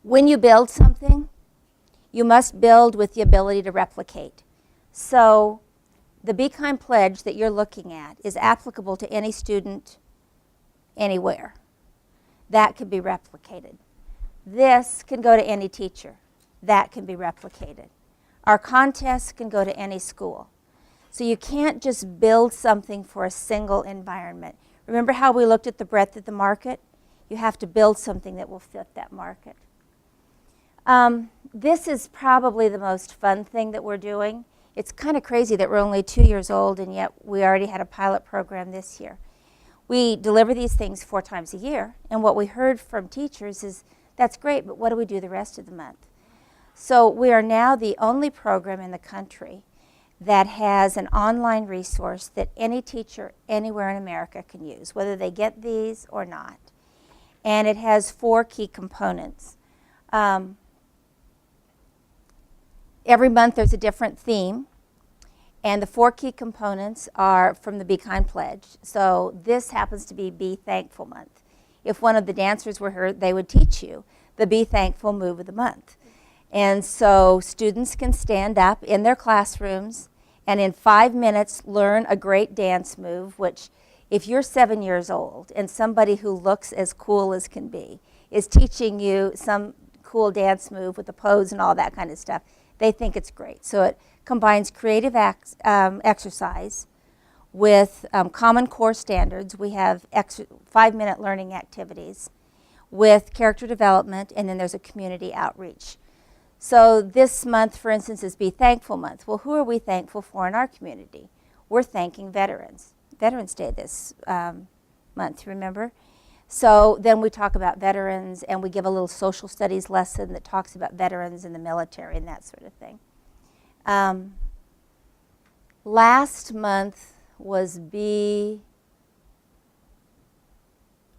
When you build something, you must build with the ability to replicate. So the Be Kind Pledge that you're looking at is applicable to any student anywhere. That can be replicated. This can go to any teacher. That can be replicated. Our contests can go to any school. So you can't just build something for a single environment. Remember how we looked at the breadth of the market? You have to build something that will fit that market. This is probably the most fun thing that we're doing. It's kind of crazy that we're only 2 years old, and yet we already had a pilot program this year. We deliver these things 4 times a year, and what we heard from teachers is, that's great, but what do we do the rest of the month? So we are now the only program in the country that has an online resource that any teacher anywhere in America can use, whether they get these or not. And it has 4 key components. Every month there's a different theme, and the 4 key components are from the Be Kind Pledge. So this happens to be Be Thankful Month. If one of the dancers were here, they would teach you the Be Thankful move of the month. And so students can stand up in their classrooms and in 5 minutes learn a great dance move, which if you're 7 years old and somebody who looks as cool as can be is teaching you some cool dance move with the pose and all that kind of stuff, they think it's great. So it combines creative exercise with Common Core standards. We have 5-minute learning activities with character development, and then there's a community outreach. So this month, for instance, is Be Thankful Month. Well, who are we thankful for in our community? We're thanking veterans. Veterans Day this month, remember? So then we talk about veterans, and we give a little social studies lesson that talks about veterans in the military and that sort of thing. Last month was Be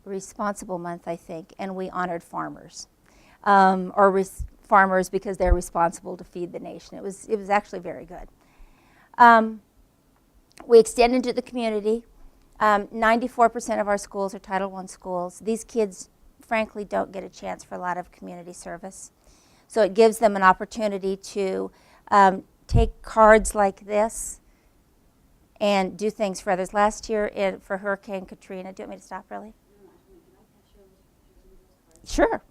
Responsible Month, I think, and we honored farmers, farmers because they're responsible to feed the nation. It was actually very good. We extend into the community. 94% of our schools are Title I schools. These kids, frankly, don't get a chance for a lot of community service. So it gives them an opportunity to take cards like this and do things for others. Last year for Hurricane Katrina, do you want me to stop really? Sure.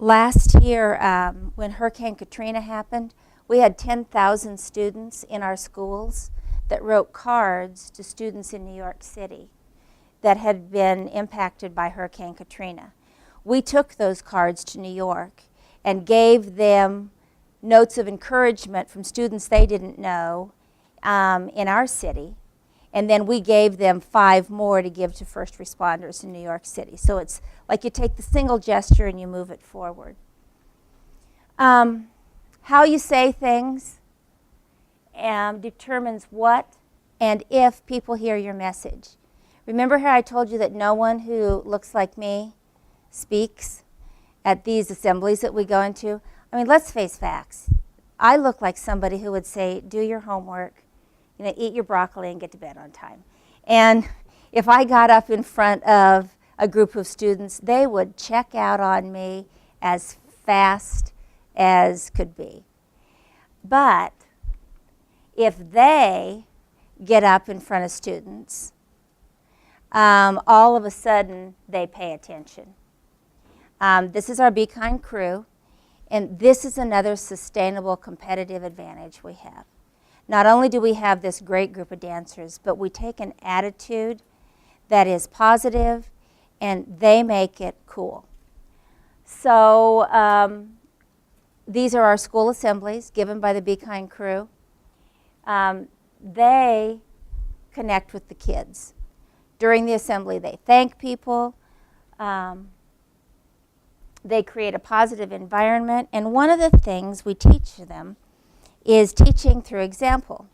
Last year, when Hurricane Katrina happened, we had 10,000 students in our schools that wrote cards to students in New York City that had been impacted by Hurricane Katrina. We took those cards to New York and gave them notes of encouragement from students they didn't know in our city. And then we gave them 5 more to give to first responders in New York City. So it's like you take the single gesture and you move it forward. How you say things determines what and if people hear your message. Remember how I told you that no one who looks like me speaks at these assemblies that we go into? I mean, let's face facts. I look like somebody who would say, do your homework, eat your broccoli and get to bed on time. And if I got up in front of a group of students, they would check out on me as fast as could be. But if they get up in front of students, all of a sudden they pay attention. This is our Be Kind crew, and this is another sustainable competitive advantage we have. Not only do we have this great group of dancers, but we take an attitude that is positive, and they make it cool. So these are our school assemblies given by the Be Kind crew. They connect with the kids. During the assembly, they thank people. They create a positive environment. And one of the things we teach them is teaching through example.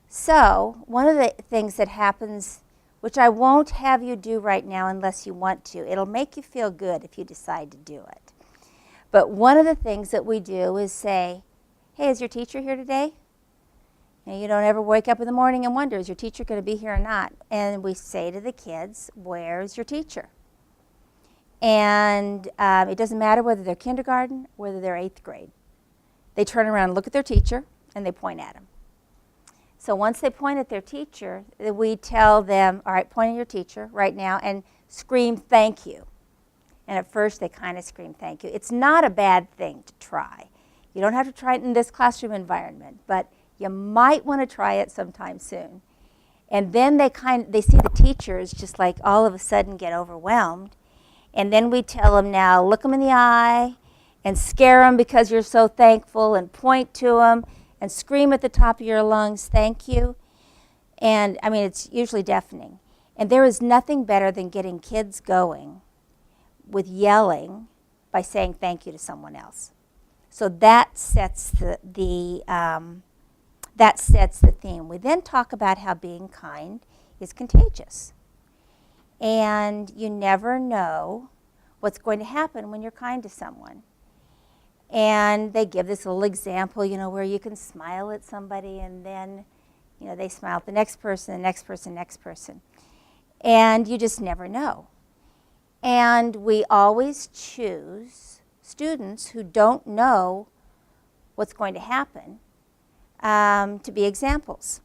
So one of the things that happens, which I won't have you do right now unless you want to, it'll make you feel good if you decide to do it. But one of the things that we do is say, hey, is your teacher here today? And you don't ever wake up in the morning and wonder, is your teacher going to be here or not? And we say to the kids, where's your teacher? And it doesn't matter whether they're kindergarten, whether they're 8th grade. They turn around and look at their teacher, and they point at him. So once they point at their teacher, we tell them, all right, point at your teacher right now and scream thank you. And at first, they kind of scream thank you. It's not a bad thing to try. You don't have to try it in this classroom environment, but you might want to try it sometime soon. And then they see the teachers just like all of a sudden get overwhelmed. And then we tell them now, look them in the eye and scare them because you're so thankful, and point to them and scream at the top of your lungs, thank you. And I mean, it's usually deafening. And there is nothing better than getting kids going with yelling by saying thank you to someone else. So that sets the theme. We then talk about how being kind is contagious. And you never know what's going to happen when you're kind to someone. And they give this little example, where you can smile at somebody and then, they smile at the next person, the next person, next person. And you just never know. And we always choose students who don't know what's going to happen to be examples.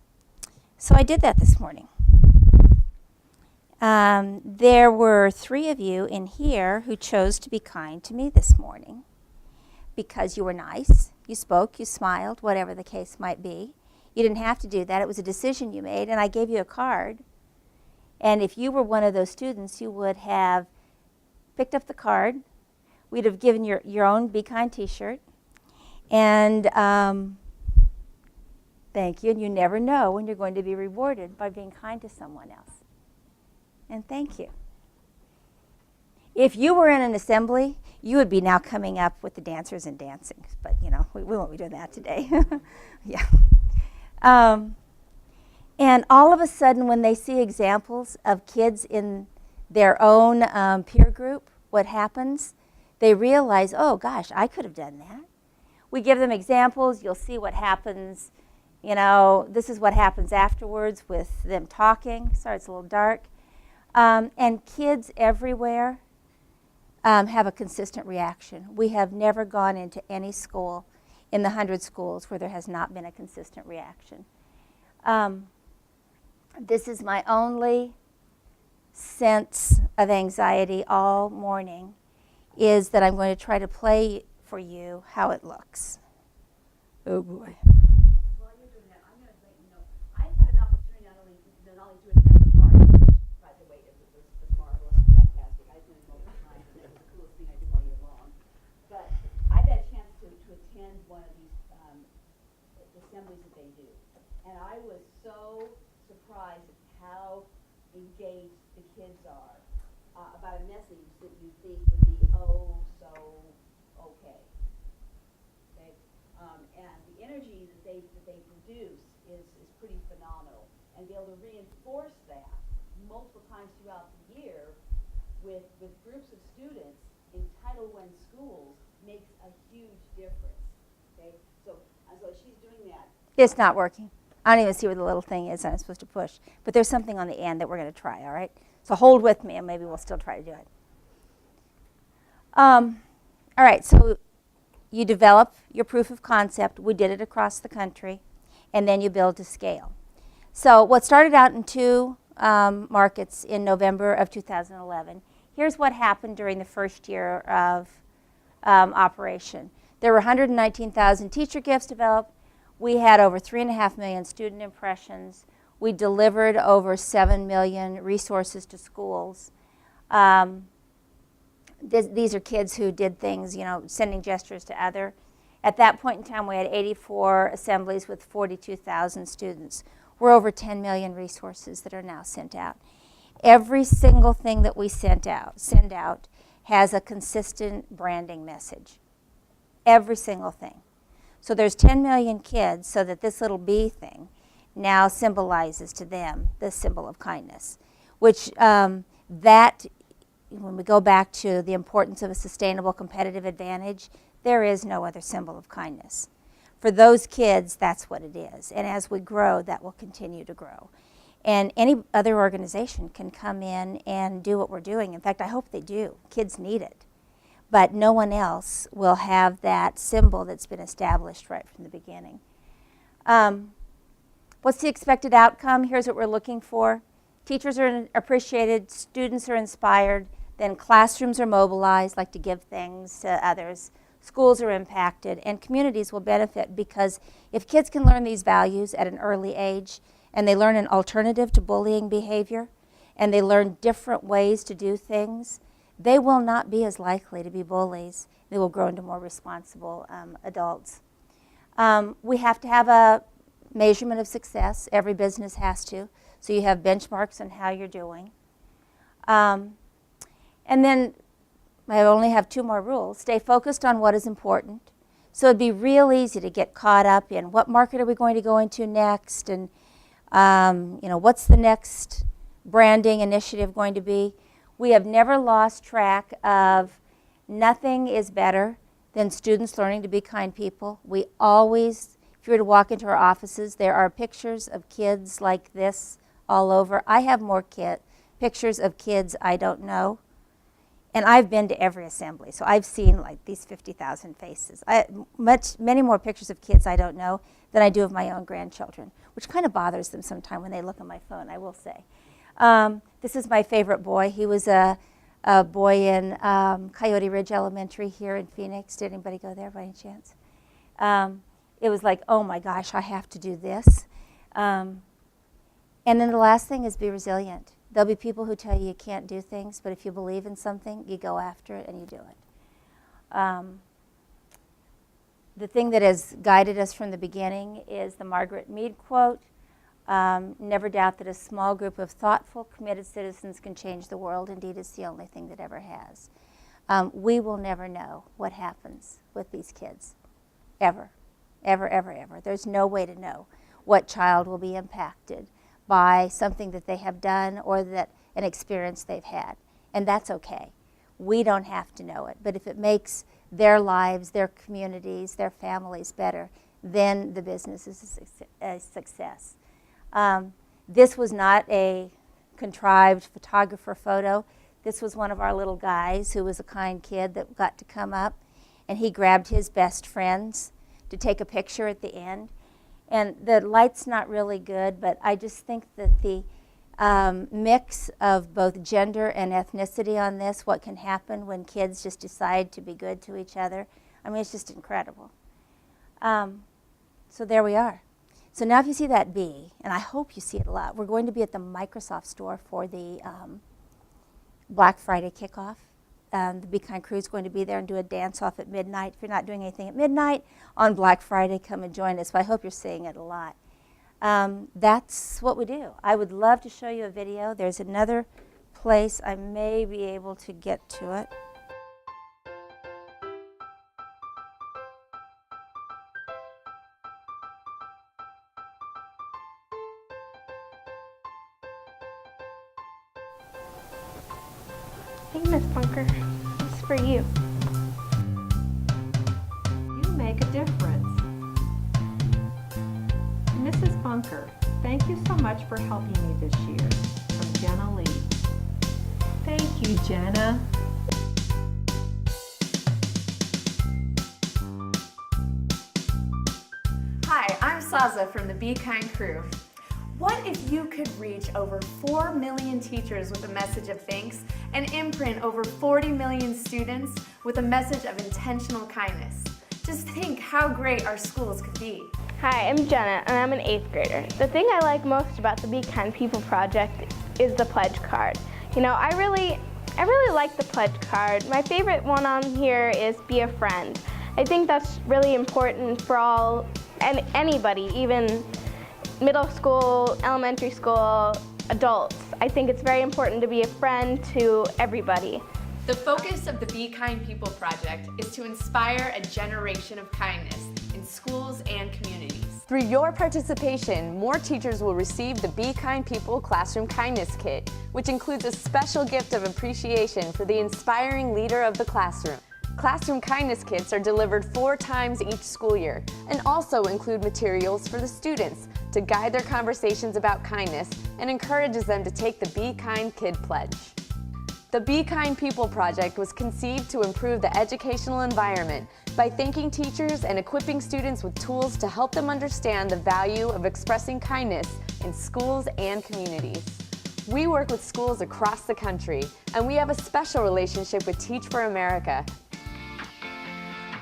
So I did that this morning. There were 3 of you in here who chose to be kind to me this morning because you were nice, you spoke, you smiled, whatever the case might be. You didn't have to do that. It was a decision you made, and I gave you a card. And if you were one of those students, you would have picked up the card. We'd have given your own Be Kind t-shirt. And thank you. And you never know when you're going to be rewarded by being kind to someone else. And thank you. If you were in an assembly, you would be now coming up with the dancers and dancing. But, we won't be doing that today. Yeah. And all of a sudden, when they see examples of kids in their own peer group, what happens? They realize, oh, gosh, I could have done that. We give them examples. You'll see what happens. This is what happens afterwards with them talking. Sorry, it's a little dark. And kids everywhere have a consistent reaction. We have never gone into any school in the 100 schools where there has not been a consistent reaction. This is my only sense of anxiety all morning, is that I'm going to try to play for you how it looks. Oh boy. While you're doing that, I'm going to let you know, I've had an opportunity not only to attend the party, which, by the way, it was marvelous and fantastic. I've been multiple times, and it's the coolest thing I do all year long. But I've had a chance to attend one of these assemblies that they do. And I was so surprised at how engaged the kids are about a message that you think would be oh so okay. Okay? And the energy that they produce is pretty phenomenal. And be able to reinforce that multiple times throughout the year with groups of students in Title I schools makes a huge difference. Okay? So she's doing that. It's not working. I don't even see where the little thing is I'm supposed to push. But there's something on the end that we're going to try, all right? So hold with me, and maybe we'll still try to do it. All right, so you develop your proof of concept. We did it across the country. And then you build to scale. So what started out in 2 markets in November of 2011, here's what happened during the first year of operation. There were 119,000 teacher gifts developed. We had over 3.5 million student impressions. We delivered over 7 million resources to schools. These are kids who did things, sending gestures to other. At that point in time, we had 84 assemblies with 42,000 students. We're over 10 million resources that are now sent out. Every single thing that we send out has a consistent branding message. Every single thing. So there's 10 million kids, so that this little bee thing now symbolizes to them the symbol of kindness, which that, when we go back to the importance of a sustainable competitive advantage, there is no other symbol of kindness. For those kids, that's what it is. And as we grow, that will continue to grow. And any other organization can come in and do what we're doing. In fact, I hope they do. Kids need it. But no one else will have that symbol that's been established right from the beginning. What's the expected outcome? Here's what we're looking for. Teachers are appreciated, students are inspired, then classrooms are mobilized, like to give things to others. Schools are impacted, and communities will benefit, because if kids can learn these values at an early age, and they learn an alternative to bullying behavior, and they learn different ways to do things, they will not be as likely to be bullies. They will grow into more responsible adults. We have to have a measurement of success. Every business has to. So you have benchmarks on how you're doing. And then I only have 2 more rules. Stay focused on what is important. So it'd be real easy to get caught up in what market are we going to go into next, and what's the next branding initiative going to be. We have never lost track of nothing is better than students learning to be kind people. We always, if you were to walk into our offices, there are pictures of kids like this all over. I have more pictures of kids I don't know. And I've been to every assembly, so I've seen like these 50,000 faces. Many more pictures of kids I don't know than I do of my own grandchildren, which kind of bothers them sometimes when they look at my phone, I will say. This is my favorite boy. He was a boy in Coyote Ridge Elementary here in Phoenix. Did anybody go there by any chance? It was like, oh my gosh, I have to do this. And then the last thing is be resilient. There'll be people who tell you can't do things, but if you believe in something, you go after it and you do it. The thing that has guided us from the beginning is the Margaret Mead quote, never doubt that a small group of thoughtful, committed citizens can change the world. Indeed, it's the only thing that ever has. We will never know what happens with these kids, ever, ever, ever, ever. There's no way to know what child will be impacted by something that they have done or that an experience they've had. And that's okay. We don't have to know it. But if it makes their lives, their communities, their families better, then the business is a success. This was not a contrived photographer photo. This was one of our little guys who was a kind kid that got to come up, and he grabbed his best friends to take a picture at the end. And the light's not really good, but I just think that the mix of both gender and ethnicity on this, what can happen when kids just decide to be good to each other, I mean, it's just incredible. So there we are. So now if you see that bee, and I hope you see it a lot, we're going to be at the Microsoft store for the Black Friday kickoff. The Be Kind crew is going to be there and do a dance-off at midnight. If you're not doing anything at midnight on Black Friday, come and join us. But I hope you're seeing it a lot. That's what we do. I would love to show you a video. There's another place I may be able to get to it. Hey, Miss Bunker, this is for you. You make a difference. Mrs. Bunker, thank you so much for helping me this year. From Jenna Lee. Thank you, Jenna. Hi, I'm Saza from the Be Kind crew. What if you could reach over 4 million teachers with a message of thanks and imprint over 40 million students with a message of intentional kindness? Just think how great our schools could be. Hi, I'm Jenna, and I'm an 8th grader. The thing I like most about the Be Kind People project is the pledge card. You know, I really like the pledge card. My favorite one on here is be a friend. I think that's really important for all and anybody, even middle school, elementary school, adults. I think it's very important to be a friend to everybody. The focus of the Be Kind People project is to inspire a generation of kindness in schools and communities. Through your participation, more teachers will receive the Be Kind People Classroom Kindness Kit, which includes a special gift of appreciation for the inspiring leader of the classroom. Classroom Kindness Kits are delivered 4 times each school year and also include materials for the students to guide their conversations about kindness and encourages them to take the Be Kind Kid Pledge. The Be Kind People project was conceived to improve the educational environment by thanking teachers and equipping students with tools to help them understand the value of expressing kindness in schools and communities. We work with schools across the country, and we have a special relationship with Teach for America.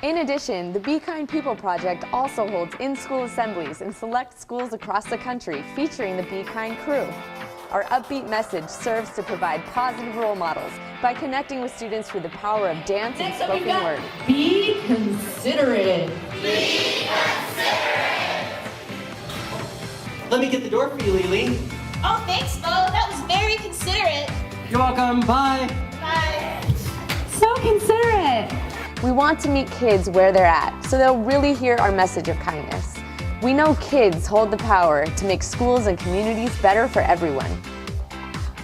In addition, the Be Kind People project also holds in-school assemblies in select schools across the country featuring the Be Kind crew. Our upbeat message serves to provide positive role models by connecting with students through the power of dance and spoken word. Be considerate. Let me get the door for you, Lily. Oh, thanks, Bo. That was very considerate. You're welcome. Bye. Bye. So considerate. We want to meet kids where they're at, so they'll really hear our message of kindness. We know kids hold the power to make schools and communities better for everyone.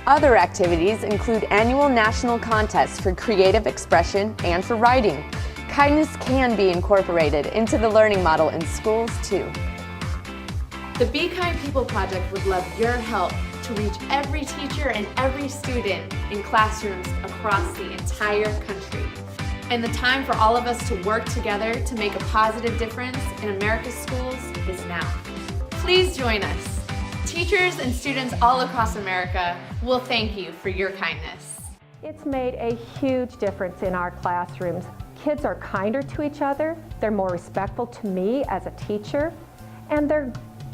Other activities include annual national contests for creative expression and for writing. Kindness can be incorporated into the learning model in schools too. The Be Kind People project would love your help to reach every teacher and every student in classrooms across the entire country. And the time for all of us to work together to make a positive difference in America's schools is now. Please join us. Teachers and students all across America will thank you for your kindness. It's made a huge difference in our classrooms. Kids are kinder to each other, they're more respectful to me as a teacher, and their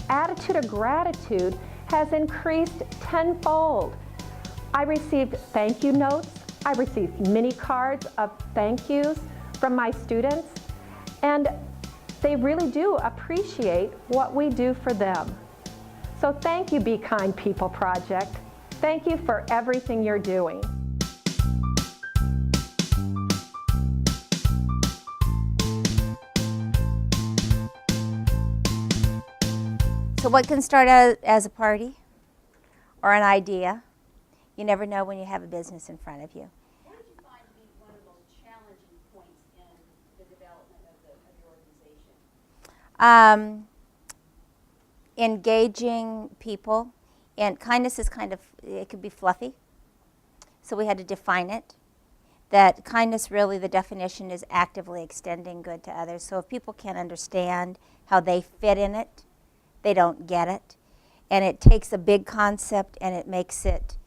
attitude of gratitude has increased tenfold. I received thank you notes, I received mini cards of thank yous from my students, and they really do appreciate what we do for them. So thank you, Be Kind People Project. Thank you for everything you're doing. So what can start out as a party or an idea? You never know when you have a business in front of you. What did you find to be one of the most challenging points in the development of your organization? Engaging people, and kindness is kind of, it could be fluffy, so we had to define it. that kindness, really the definition is actively extending good to others. So if people can't understand how they fit in it, they don't get it. And it takes a big concept and it makes it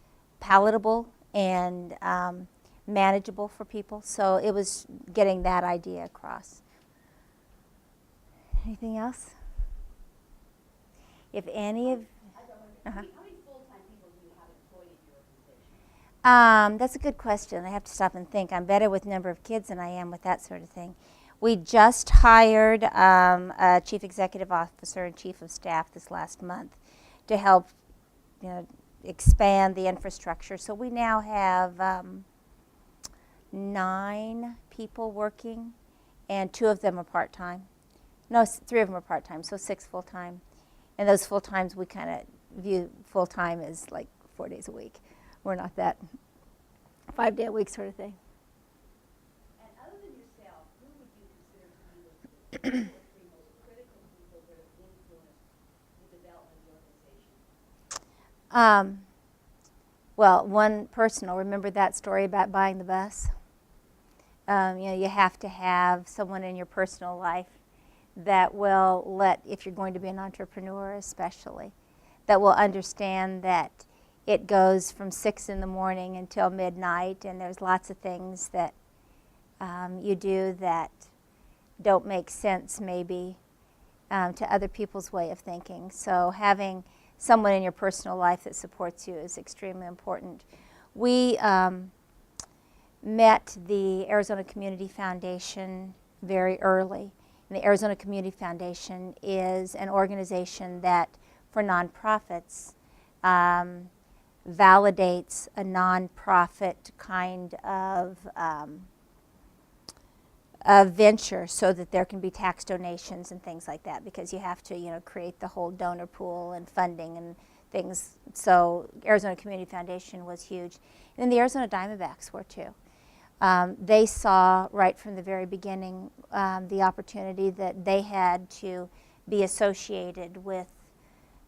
palatable and manageable for people. So it was getting that idea across. Anything else? If any of... How many full-time people do you have employed in your organization? That's a good question. I have to stop and think. I'm better with number of kids than I am with that sort of thing. We just hired a chief executive officer and chief of staff this last month to help, expand the infrastructure. So we now have 9 people working, and 2 of them are part-time. No, 3 of them are part-time, so 6 full-time. And those full-times we kind of view full-time as like 4 days a week. We're not that 5-day-a-week sort of thing. And other than yourself, who would you consider to be the 2 or 3 most critical people that have influenced the development of the organization? Well, one personal, remember that story about buying the bus? You have to have someone in your personal life that will if you're going to be an entrepreneur especially, that will understand that it goes from 6 in the morning until midnight, and there's lots of things that you do that don't make sense maybe to other people's way of thinking. So having someone in your personal life that supports you is extremely important. We met the Arizona Community Foundation very early. And the Arizona Community Foundation is an organization that, for nonprofits, validates a nonprofit kind of venture so that there can be tax donations and things like that, because you have to create the whole donor pool and funding and things. So Arizona Community Foundation was huge. And then the Arizona Diamondbacks were too. They saw right from the very beginning the opportunity that they had to be associated with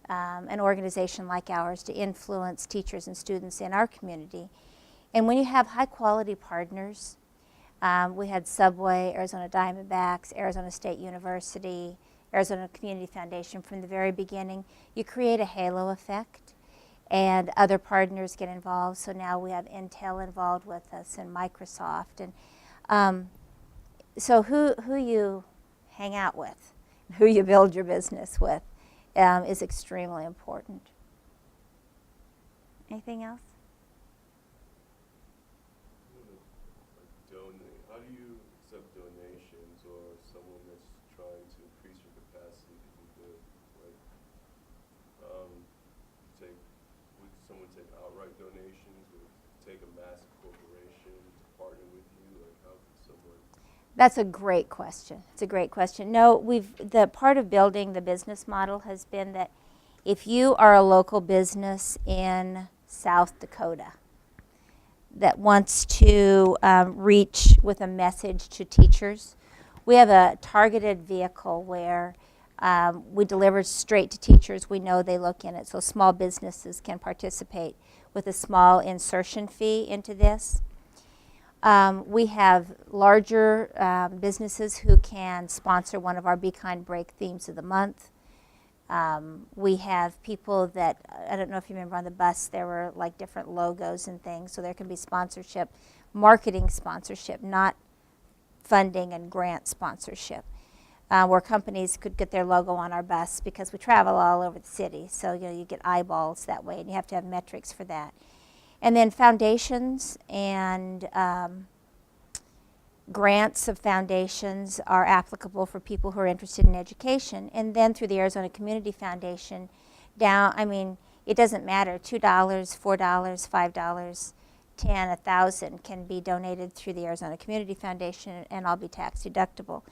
an organization like ours to influence teachers and students in our community. And when you have high quality partners, we had Subway, Arizona Diamondbacks, Arizona State University, Arizona Community Foundation from the very beginning, you create a halo effect. And other partners get involved. So now we have Intel involved with us and Microsoft. And so who you hang out with, who you build your business with is extremely important. Anything else? How do you accept donations or someone that's trying to increase your capacity to do good? Would someone take outright donations? Would take a massive corporation to partner with you? How could someone? That's a great question. It's a great question. No, the part of building the business model has been that if you are a local business in South Dakota that wants to reach with a message to teachers, we have a targeted vehicle where we deliver straight to teachers. We know they look in it, so small businesses can participate with a small insertion fee into this. We have larger businesses who can sponsor one of our Be Kind Break themes of the month. We have people that, I don't know if you remember on the bus, there were like different logos and things, so there can be sponsorship, marketing sponsorship, not funding and grant sponsorship, where companies could get their logo on our bus because we travel all over the city, so you get eyeballs that way, and you have to have metrics for that. And then foundations and grants of foundations are applicable for people who are interested in education. And then through the Arizona Community Foundation, it doesn't matter, $2, $4, $5, $10, $1,000 can be donated through the Arizona Community Foundation and all be tax deductible.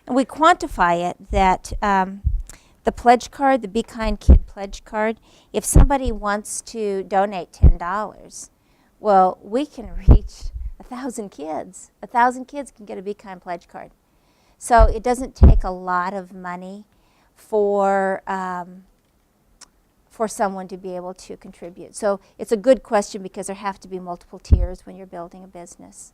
And we quantify it that the pledge card, the Be Kind Kid pledge card, if somebody wants to donate $10, well, we can reach 1,000 kids. 1,000 kids can get a Be Kind pledge card. So it doesn't take a lot of money for someone to be able to contribute. So it's a good question because there have to be multiple tiers when you're building a business.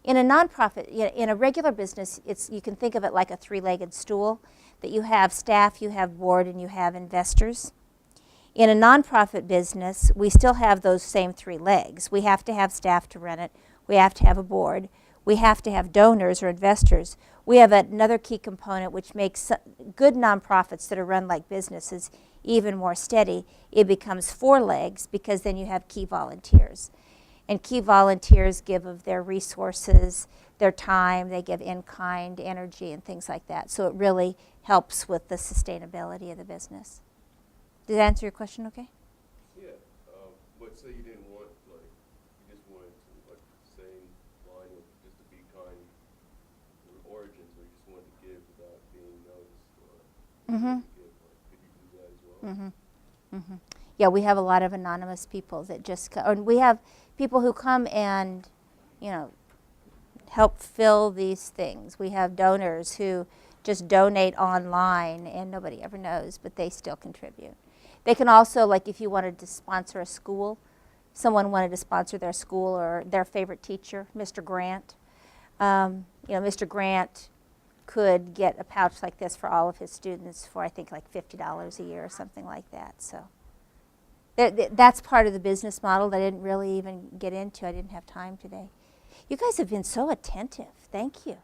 In a nonprofit, in a regular business, you can think of it like a three-legged stool, that you have staff, you have board, and you have investors. In a nonprofit business, we still have those same three legs. We have to have staff to run it. We have to have a board. We have to have donors or investors. We have another key component which makes good nonprofits that are run like businesses even more steady. It becomes four legs because then you have key volunteers. And key volunteers give of their resources, their time, they give in-kind, energy, and things like that. So it really helps with the sustainability of the business. Did that answer your question okay? Yeah, but say you didn't want, like, you just wanted to, like, same line with just the Be Kind origins, where you just wanted to give without being noticed, or Mm-hmm. give, like, could you do that as well? Mm-hmm. Mm-hmm. Yeah, we have a lot of anonymous people that just come, and we have people who come and, help fill these things. We have donors who just donate online and nobody ever knows, but they still contribute. They can also, like if you wanted to sponsor a school, someone wanted to sponsor their school or their favorite teacher, Mr. Grant. Mr. Grant could get a pouch like this for all of his students for I think like $50 a year or something like that. So that's part of the business model that I didn't really even get into. I didn't have time today. You guys have been so attentive. Thank you.